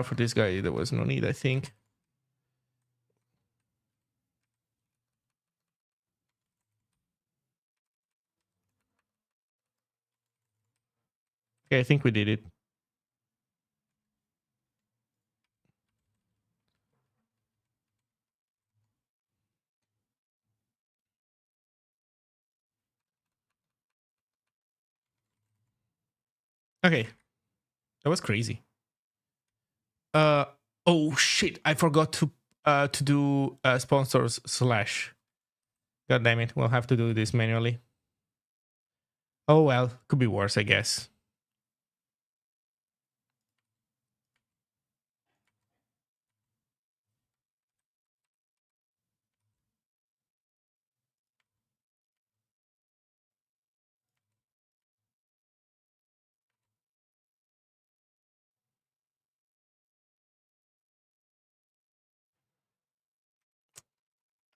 for this guy there was no need, I think. Okay, I think we did it. Okay, that was crazy. Oh shit, I forgot to do sponsors /. God damn it, we'll have to do this manually. Oh well, could be worse, I guess.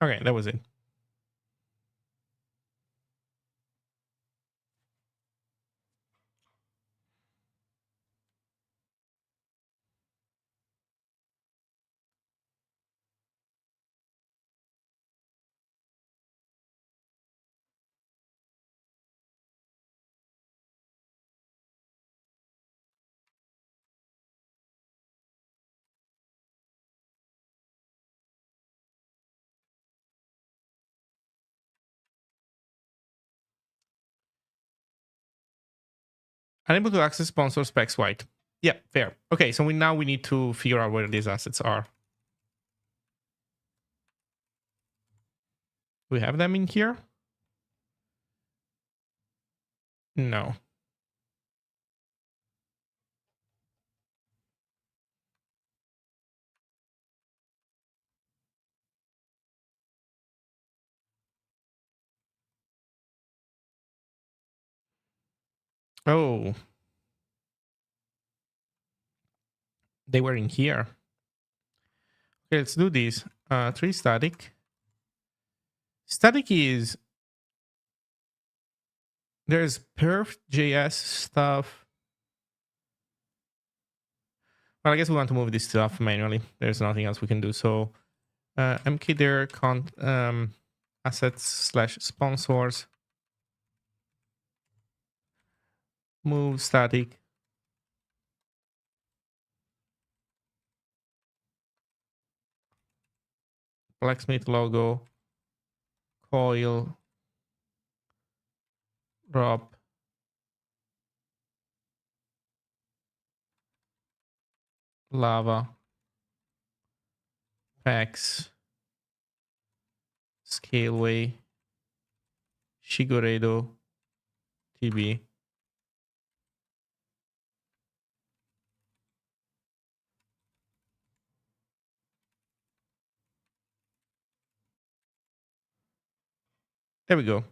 Okay, that was it. Unable to access sponsor specs white. Yeah, fair. Okay, so we need to figure out where these assets are. We have them in here? No. Oh, they were in here. Okay, let's do this. 3 static. Static is there's perf.js stuff. Well, I guess we want to move this stuff manually. There's nothing else we can do. So mkdir assets slash sponsors. Move static. Blacksmith logo. Coil. Drop. Lava. Packs. Scaleway. Shigoredo. TB. There we go.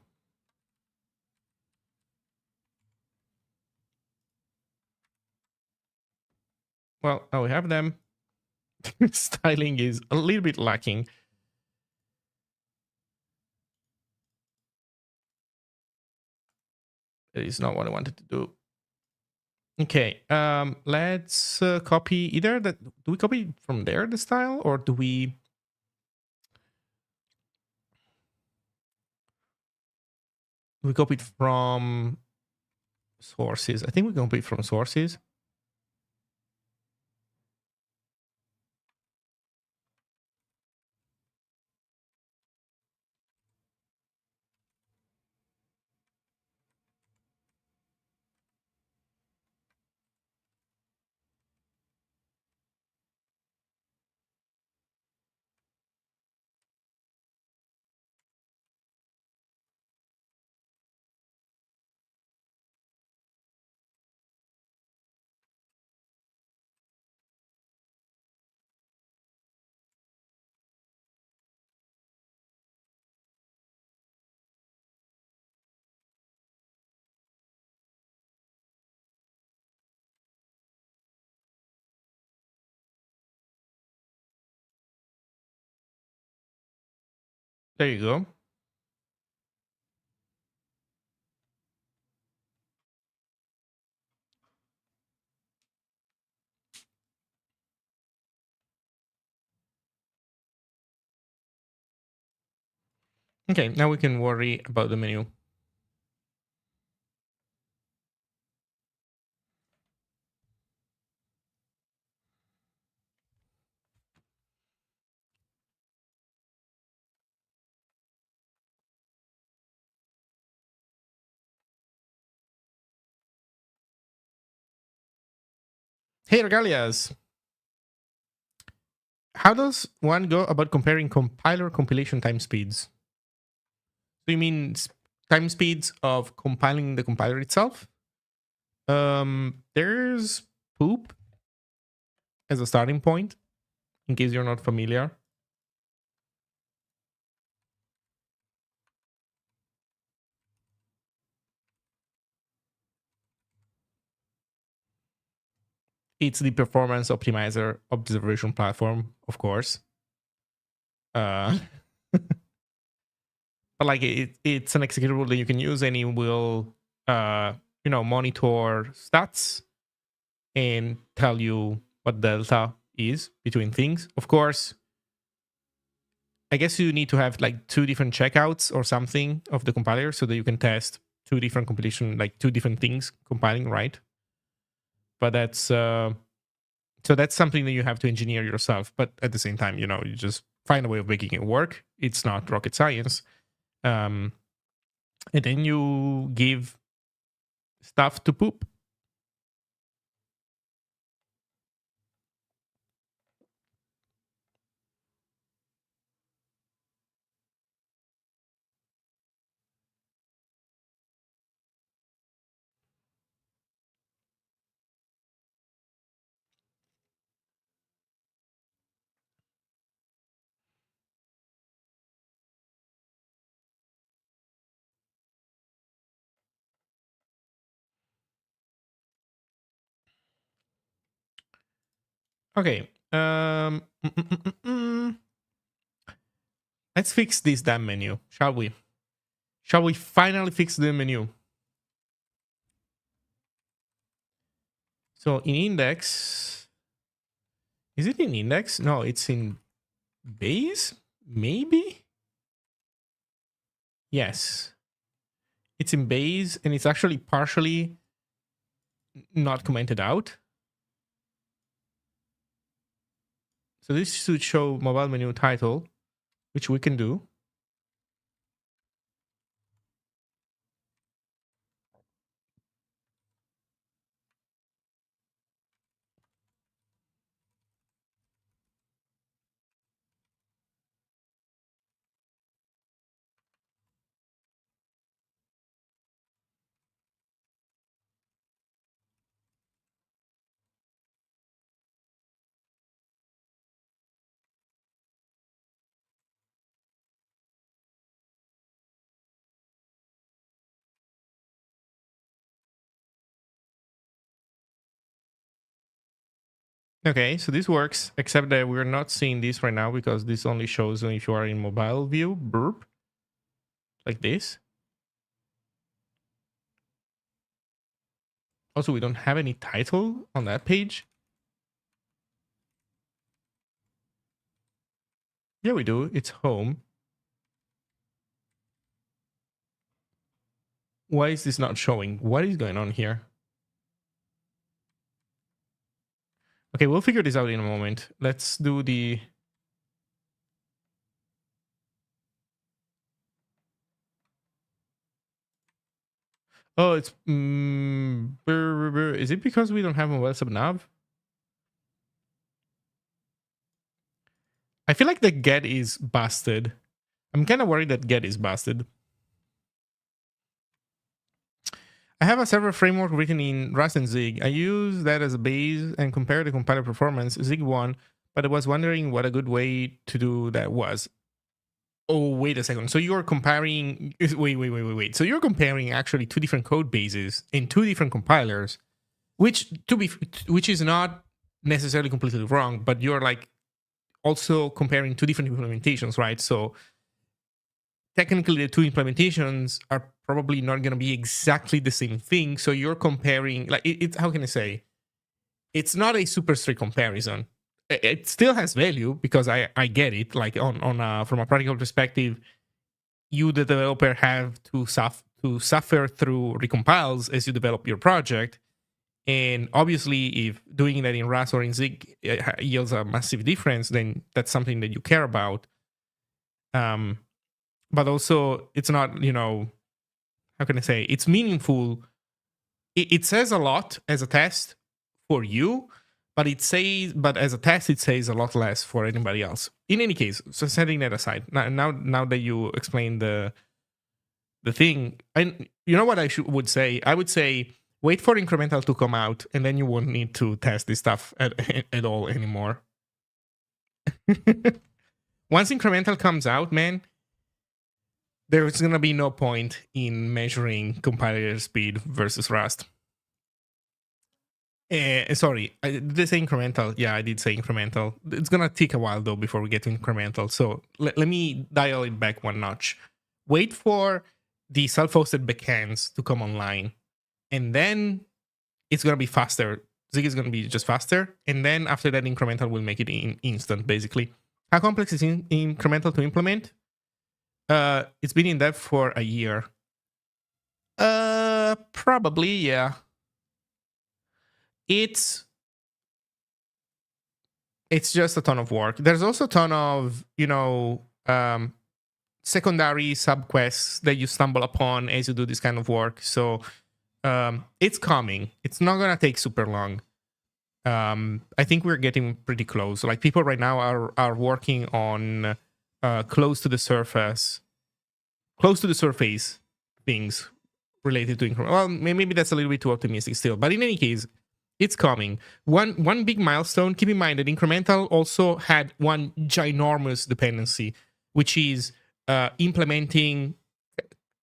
Well, now we have them. Styling is a little bit lacking. That is not what I wanted to do. Okay, let's copy either that. Do we copy from there the style, or do we copy it from sources? I think we copy it from sources. There you go. Okay, now we can worry about the menu. Hey, Regalias. How does one go about comparing compiler compilation time speeds? Do you mean time speeds of compiling the compiler itself. There's poop as a starting point, in case you're not familiar. It's the performance optimizer observation platform, of course. But like it's an executable that you can use, and it will monitor stats and tell you what delta is between things. Of course, I guess you need to have like 2 different checkouts or something of the compiler so that you can test 2 different compilation, like 2 different things compiling, right? But that's so that's something that you have to engineer yourself. But at the same time, you just find a way of making it work. It's not rocket science. And then you give stuff to poop. Okay. Let's fix this damn menu, shall we? Shall we finally fix the menu? So in index, is it in index? No, it's in base, maybe? Yes. It's in base, and it's actually partially not commented out. So this should show mobile menu title, which we can do. Okay, so this works, except that we're not seeing this right now because this only shows if you are in mobile view, burp, like this. Also, we don't have any title on that page. Yeah, we do. It's home. Why is this not showing? What is going on here? Okay, we'll figure this out in a moment. Let's do the... Oh, it's... is it because we don't have mobile subnav? I feel like the get is busted. I'm kind of worried that get is busted. I have a server framework written in Rust and Zig. I use that as a base and compare the compiler performance. Zig won, but I was wondering what a good way to do that was. Oh, wait a second. So you're comparing... Wait. So you're comparing actually 2 different code bases in 2 different compilers, which is not necessarily completely wrong, but you're like also comparing 2 different implementations, right? So technically the 2 implementations are probably not going to be exactly the same thing. So you're comparing, like, it's how can I say? It's not a super strict comparison. It still has value because I get it. Like from a practical perspective, you the developer have to suffer through recompiles as you develop your project. And obviously, if doing that in Rust or in Zig yields a massive difference, then that's something that you care about. But also, it's not, how can I say? It's meaningful. It says a lot as a test for you, but as a test, it says a lot less for anybody else. In any case, so setting that aside, now that you explained the the thing. And you know what I would say? I would say wait for incremental to come out, and then you won't need to test this stuff at all anymore. Once incremental comes out, man, there's gonna be no point in measuring compiler speed versus Rust. Sorry, did I say incremental? Yeah, I did say incremental. It's gonna take a while though before we get to incremental. So let me dial it back one notch. Wait for the self-hosted backends to come online, and then it's gonna be faster. Zig is gonna be just faster, and then after that, incremental will make it instant. Basically, how complex is incremental to implement? It's been in dev for a year. Probably, yeah. It's just a ton of work. There's also a ton of, secondary subquests that you stumble upon as you do this kind of work. So it's coming. It's not gonna take super long. I think we're getting pretty close. Like people right now are working on close to the surface things related to incremental. Well, maybe that's a little bit too optimistic still, but in any case, it's coming. One big milestone. Keep in mind that incremental also had one ginormous dependency, which is implementing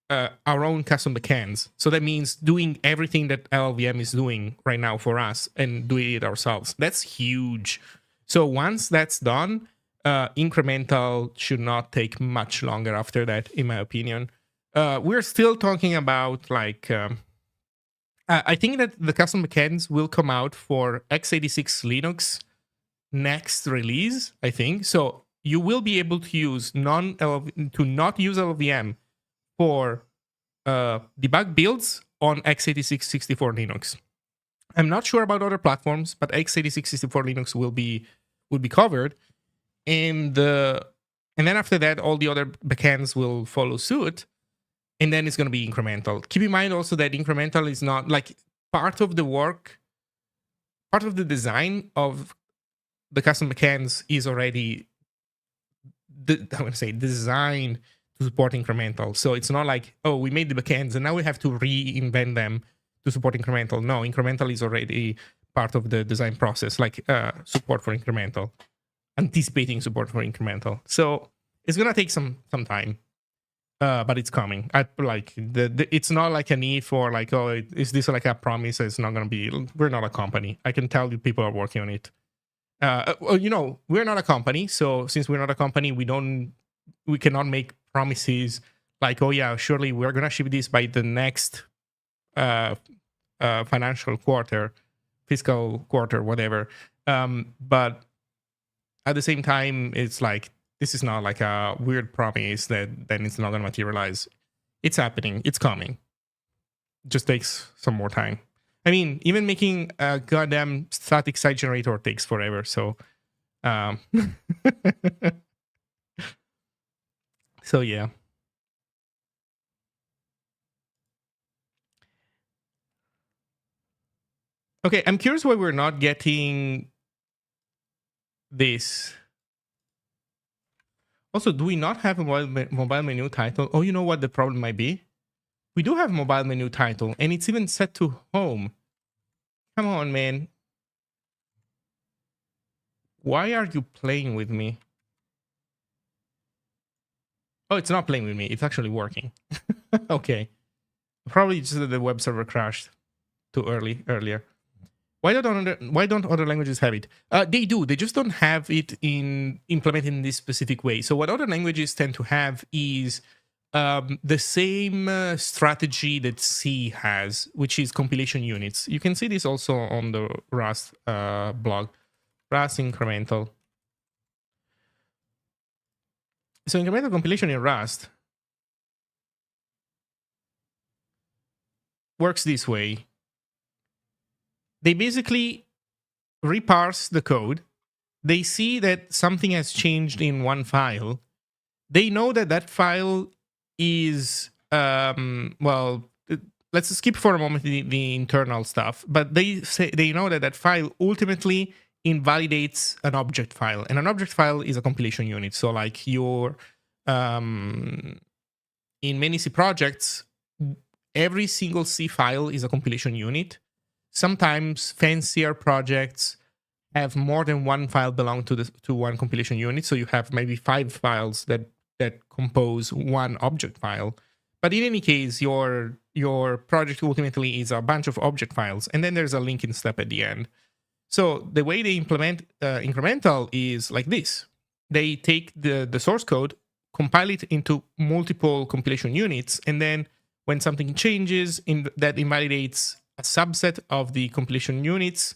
our own custom backends. So that means doing everything that LLVM is doing right now for us and doing it ourselves. That's huge. So once that's done, incremental should not take much longer after that, in my opinion. We're still talking about like... I think that the custom backends will come out for x86 Linux next release, I think. So you will be able to use not use LLVM for debug builds on x86 64 Linux. I'm not sure about other platforms, but x86 64 Linux will be covered, and then after that, all the other backends will follow suit. And then it's going to be incremental. Keep in mind also that incremental is not like part of the work, part of the design of the custom backends is already, designed to support incremental. So it's not like, oh, we made the backends and now we have to reinvent them to support incremental. No, incremental is already part of the design process, like support for incremental, anticipating support for incremental. So it's going to take some time. But it's coming. It's not like a need for like, oh, is this like a promise? It's not going to be. We're not a company. I can tell you people are working on it. We're not a company. So since we're not a company, we cannot make promises like, oh yeah, surely we're going to ship this by the next financial quarter, fiscal quarter, whatever. But at the same time, it's like, this is not like a weird promise that then it's not going to materialize. It's happening. It's coming. It just takes some more time. I mean, even making a goddamn static site generator takes forever. So, so yeah. Okay, I'm curious why we're not getting this. Also, do we not have a mobile menu title? Oh, you know what the problem might be? We do have mobile menu title, and it's even set to home. Come on, man. Why are you playing with me? Oh, it's not playing with me. It's actually working. Okay. Probably just that the web server crashed too earlier. Why don't other languages have it? They do. They just don't have it implemented in this specific way. So what other languages tend to have is the same strategy that C has, which is compilation units. You can see this also on the Rust blog. Rust incremental. So incremental compilation in Rust works this way. They basically reparse the code. They see that something has changed in one file. They know that file is, let's skip for a moment the internal stuff, but they know that file ultimately invalidates an object file, and an object file is a compilation unit. So like your in many C projects, every single C file is a compilation unit. Sometimes fancier projects have more than one file belong to one compilation unit. So you have maybe 5 files that compose one object file. But in any case, your project ultimately is a bunch of object files, and then there's a linking step at the end. So the way they implement incremental is like this. They take the source code, compile it into multiple compilation units, and then when something changes, that invalidates a subset of the compilation units,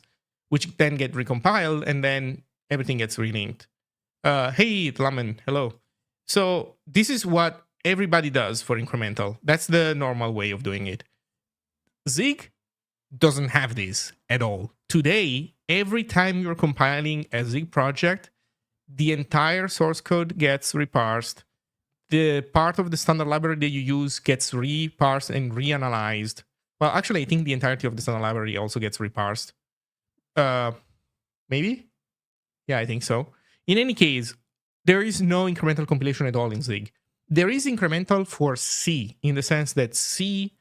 which then get recompiled, and then everything gets relinked. Hey, Tlamen, hello. So this is what everybody does for incremental. That's the normal way of doing it. Zig doesn't have this at all. Today, every time you're compiling a Zig project, the entire source code gets reparsed. The part of the standard library that you use gets reparsed and reanalyzed. Well, actually, I think the entirety of the standard library also gets reparsed. Maybe? Yeah, I think so. In any case, there is no incremental compilation at all in Zig. There is incremental for C, in the sense that C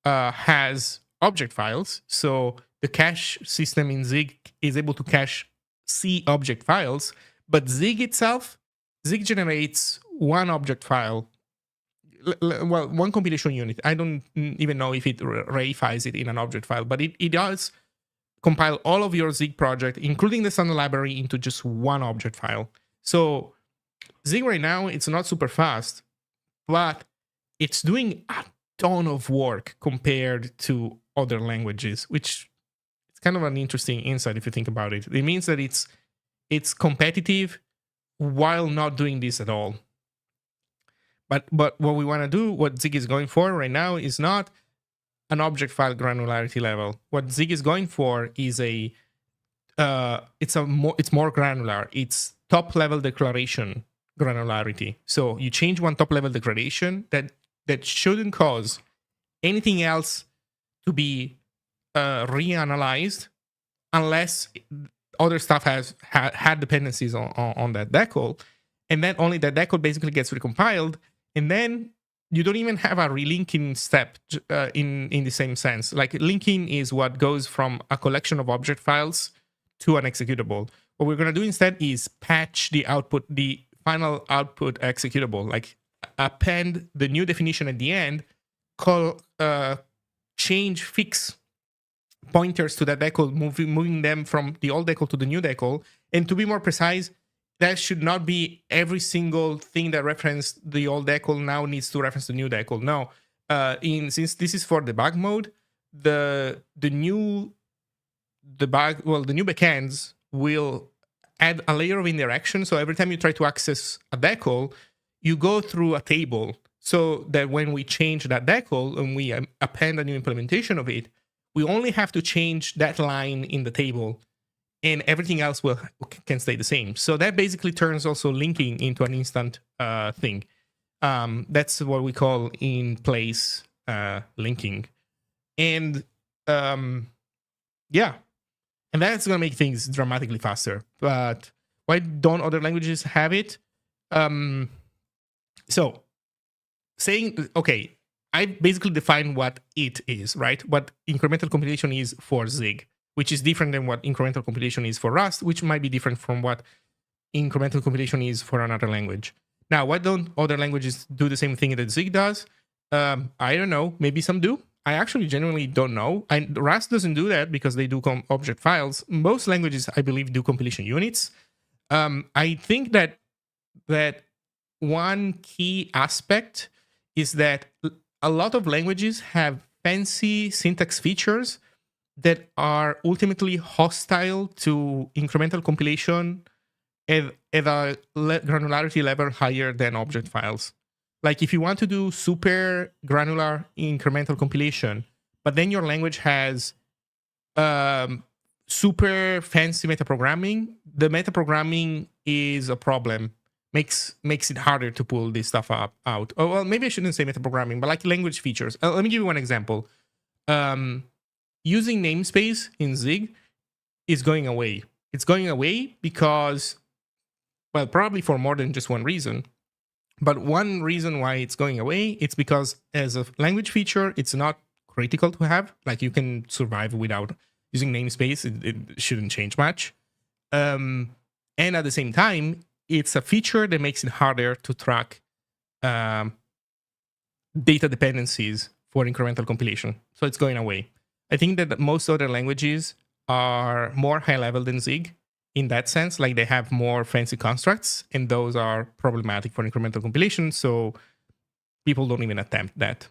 has object files. So the cache system in Zig is able to cache C object files, but Zig itself, Zig generates one object file, well, one compilation unit. I don't even know if it reifies it in an object file, but it does compile all of your Zig project, including the standard library, into just one object file. So Zig right now, it's not super fast, but it's doing a ton of work compared to other languages, which is kind of an interesting insight if you think about it. It means that it's competitive while not doing this at all. But what we want to do, what Zig is going for right now, is not an object file granularity level. What Zig is going for is it's more granular. It's top level declaration granularity. So you change one top level declaration that shouldn't cause anything else to be reanalyzed unless other stuff had dependencies on that decal, and then only that decal basically gets recompiled, and then you don't even have a relinking step in the same sense. Like, linking is what goes from a collection of object files to an executable. What we're going to do instead is patch the output, the final output executable, like append the new definition at the end, change fix pointers to that decal, moving them from the old decal to the new decal. And to be more precise, that should not be every single thing that referenced the old decal now needs to reference the new decal. No, since this is for debug mode, the new backends will add a layer of indirection. So every time you try to access a decal, you go through a table, so that when we change that decal and we append a new implementation of it, we only have to change that line in the table, and everything else can stay the same. So that basically turns also linking into an instant thing. That's what we call in place linking. And yeah, and that's going to make things dramatically faster. But why don't other languages have it? So saying, okay, I basically define what it is, right? What incremental compilation is for Zig, which is different than what incremental compilation is for Rust, which might be different from what incremental compilation is for another language. Now, why don't other languages do the same thing that Zig does? I don't know. Maybe some do. I actually genuinely don't know. Rust doesn't do that because they do object files. Most languages, I believe, do compilation units. I think that one key aspect is that a lot of languages have fancy syntax features that are ultimately hostile to incremental compilation at a granularity level higher than object files. Like, if you want to do super granular incremental compilation, but then your language has super fancy metaprogramming, the metaprogramming is a problem. Makes it harder to pull this stuff out. Oh, well, maybe I shouldn't say metaprogramming, but like language features. Let me give you one example. Using namespace in Zig is going away. It's going away because, well, probably for more than just one reason. But one reason why it's going away, it's because as a language feature, it's not critical to have. Like you can survive without using namespace. It shouldn't change much. And at the same time, it's a feature that makes it harder to track um, data dependencies for incremental compilation. So it's going away. I think that most other languages are more high level than Zig in that sense. Like they have more fancy constructs, and those are problematic for incremental compilation. So people don't even attempt that.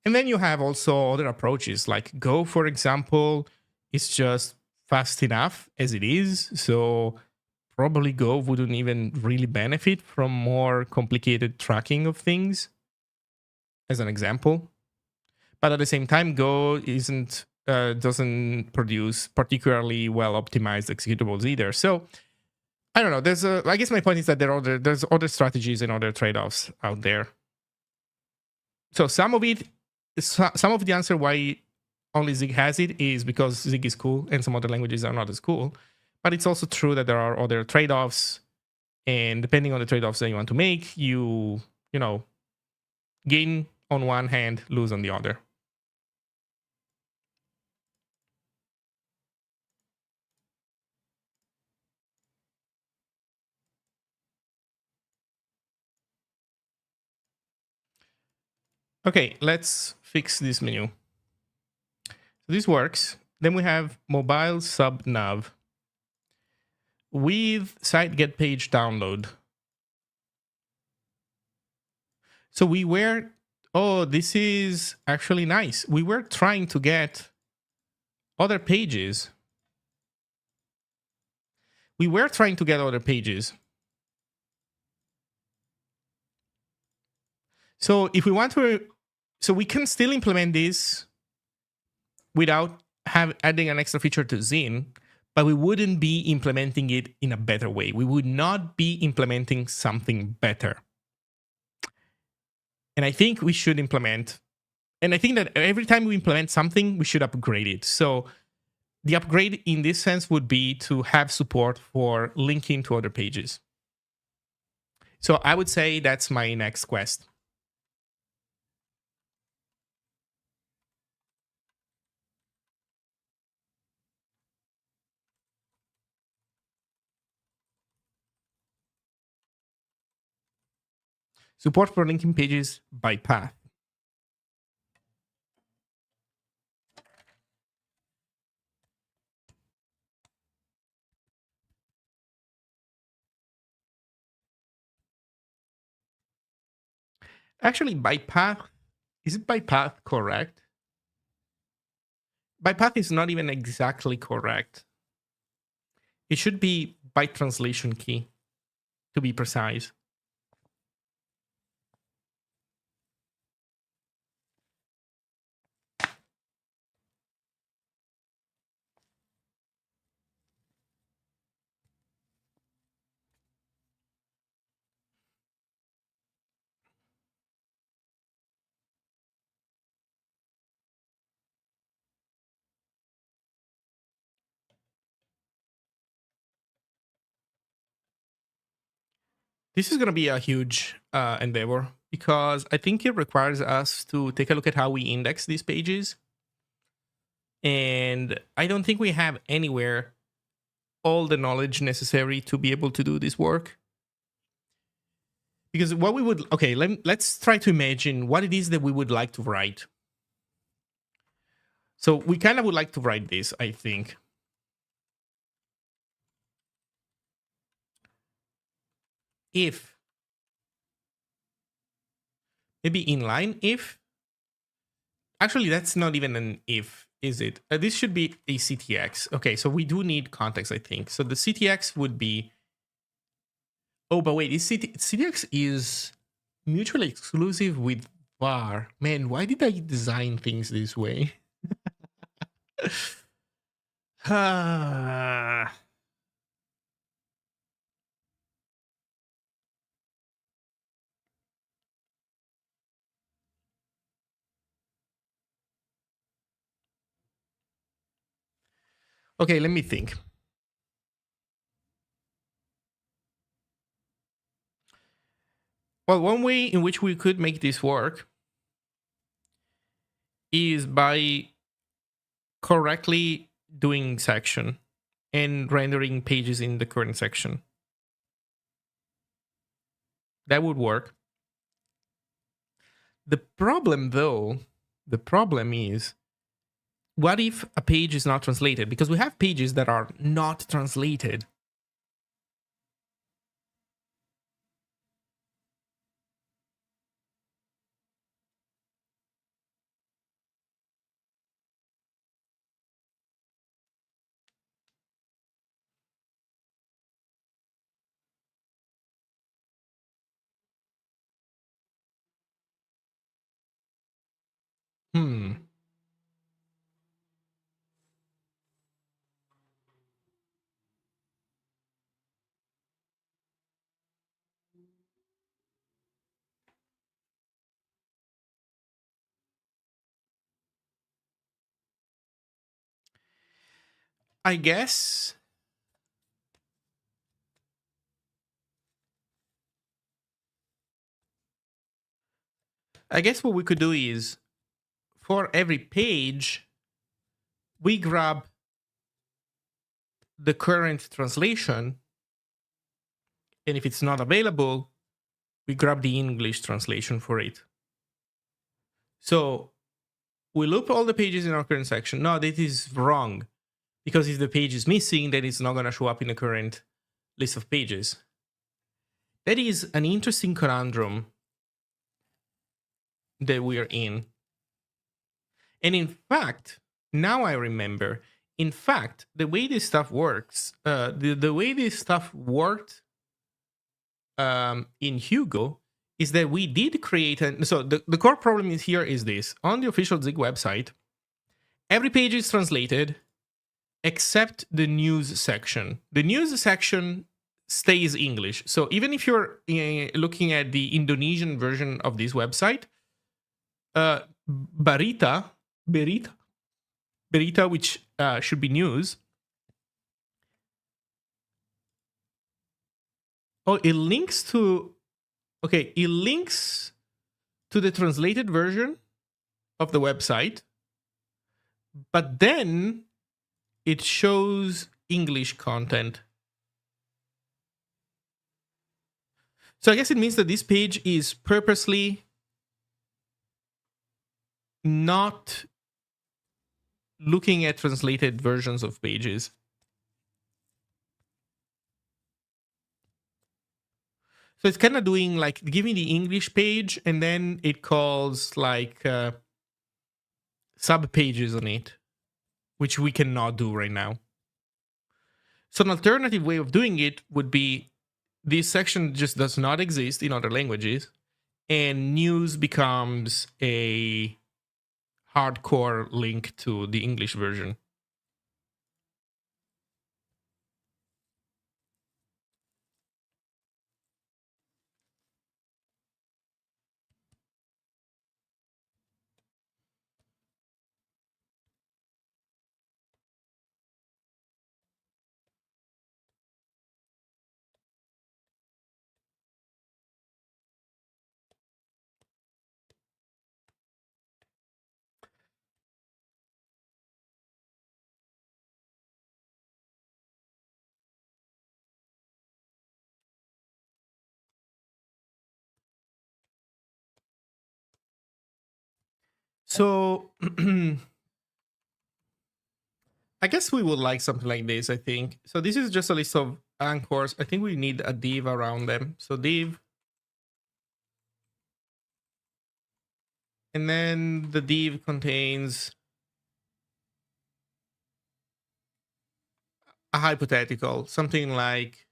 And then you have also other approaches like Go, for example, is just fast enough as it is. So probably Go wouldn't even really benefit from more complicated tracking of things, as an example. But at the same time, Go isn't doesn't produce particularly well optimized executables either. So I don't know. I guess my point is that there's other strategies and other trade-offs out there. So some of the answer why only Zig has it is because Zig is cool and some other languages are not as cool. But it's also true that there are other trade-offs, and depending on the trade-offs that you want to make, you know, gain on one hand, lose on the other. Okay, let's fix this menu. So this works. Then we have mobile sub nav with site get page download. So we were, oh, this is actually nice. We were trying to get other pages. We were trying to get other pages. So if we want to, so we can still implement this without adding an extra feature to Zine, but we wouldn't be implementing it in a better way. We would not be implementing something better. And I think we should implement, and I think that every time we implement something, we should upgrade it. So the upgrade in this sense would be to have support for linking to other pages. So I would say that's my next quest. Support for linking pages by path. Actually, by path, is it by path correct? By path is not even exactly correct. It should be by translation key, to be precise. This is going to be a huge endeavor because I think it requires us to take a look at how we index these pages. And I don't think we have anywhere all the knowledge necessary to be able to do this work. Because what we would, okay, let's try to imagine what it is that we would like to write. So we kind of would like to write this, I think. If, maybe inline if, actually that's not even an if, is it? This should be a CTX. Okay, so we do need context, I think. So the CTX would be, oh, but wait, CTX is mutually exclusive with var. Man, why did I design things this way? Ah. Okay, let me think. Well, one way in which we could make this work is by correctly doing section and rendering pages in the current section. That would work. The problem, though, is, what if a page is not translated? Because we have pages that are not translated. Hmm. I guess what we could do is, for every page, we grab the current translation, and if it's not available, we grab the English translation for it. So we loop all the pages in our current section. No, that is wrong, because if the page is missing, then it's not going to show up in the current list of pages. That is an interesting conundrum that we are in. And in fact, now I remember, in fact, the way this stuff works, the way this stuff worked in Hugo is that we did create so the core problem is here is this. On the official Zig website, every page is translated except the news section. The news section stays English. So even if you're looking at the Indonesian version of this website, Berita, which should be news. Oh, it links to, okay, it links to the translated version of the website, but then it shows English content. So I guess it means that this page is purposely not looking at translated versions of pages. So it's kind of doing like giving the English page and then it calls like sub pages on it, which we cannot do right now. So an alternative way of doing it would be this section just does not exist in other languages, and news becomes a hardcore link to the English version. So I guess we would like something like this, I think. So this is just a list of anchors. I think we need a div around them. So div. And then the div contains a hypothetical, something like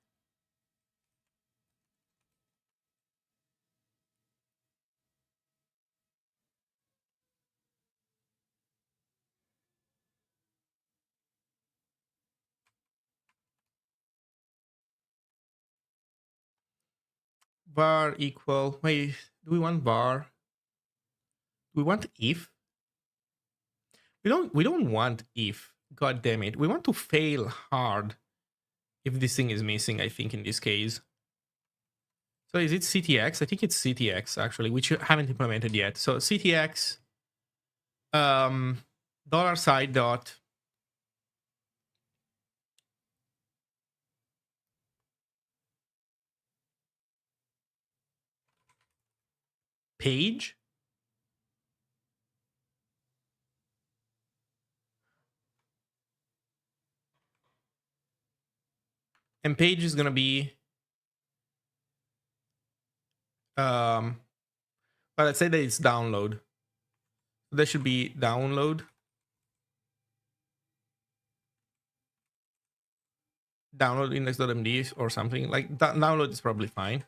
var equal, wait, do we want var? Do we want if? We don't want if. God damn it. We want to fail hard if this thing is missing, I think, in this case. So is it CTX? I think it's CTX actually, which you haven't implemented yet. So CTX $side dot page. And page is gonna be well, let's say that it's download. That should be download. Download index.md or something. Like download is probably fine.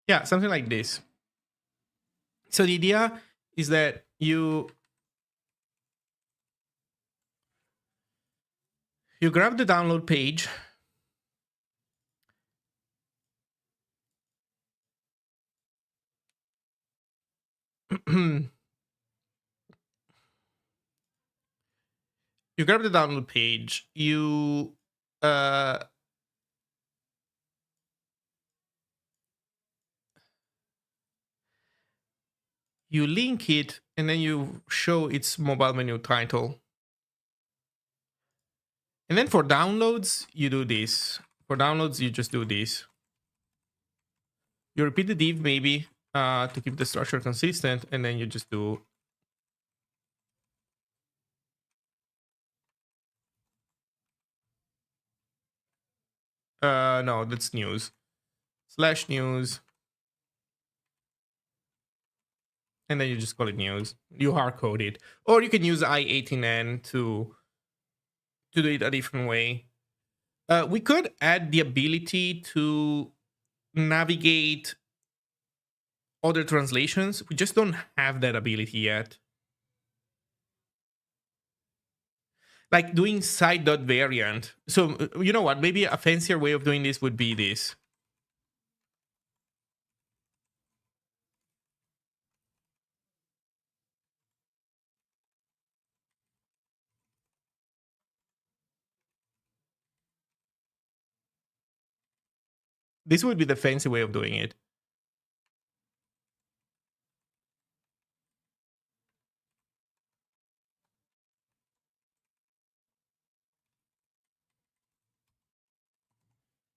Yeah, something like this. So the idea is that you grab the download page. You grab the download page. You link it, and then you show its mobile menu title. And then for downloads, you do this. For downloads, you just do this. You repeat the div maybe to keep the structure consistent, and then you just do no, that's news. /news. And then you just call it news. You hard code it. Or you can use i18n to do it a different way. We could add the ability to navigate other translations. We just don't have that ability yet. Like doing site.variant. So you know what? Maybe a fancier way of doing this would be this. This would be the fancy way of doing it.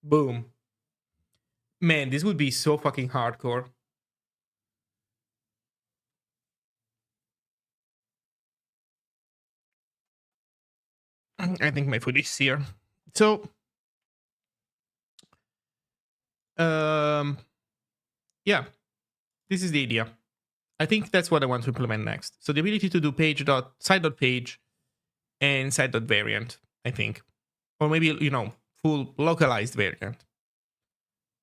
Boom. Man, this would be so fucking hardcore. I think my food is here. So, yeah, this is the idea. I think that's what I want to implement next. So the ability to do site.page and site.variant, I think. Or maybe, full localized variant.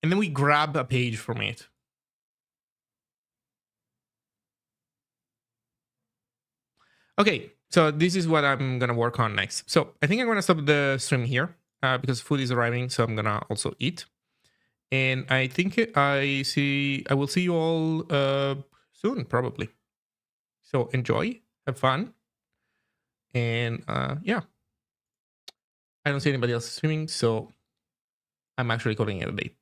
And then we grab a page from it. Okay, so this is what I'm going to work on next. So I think I'm going to stop the stream here because food is arriving. So I'm going to also eat. And I think I will see you all soon, probably. So enjoy, have fun. And yeah, I don't see anybody else streaming. So I'm actually calling it a day.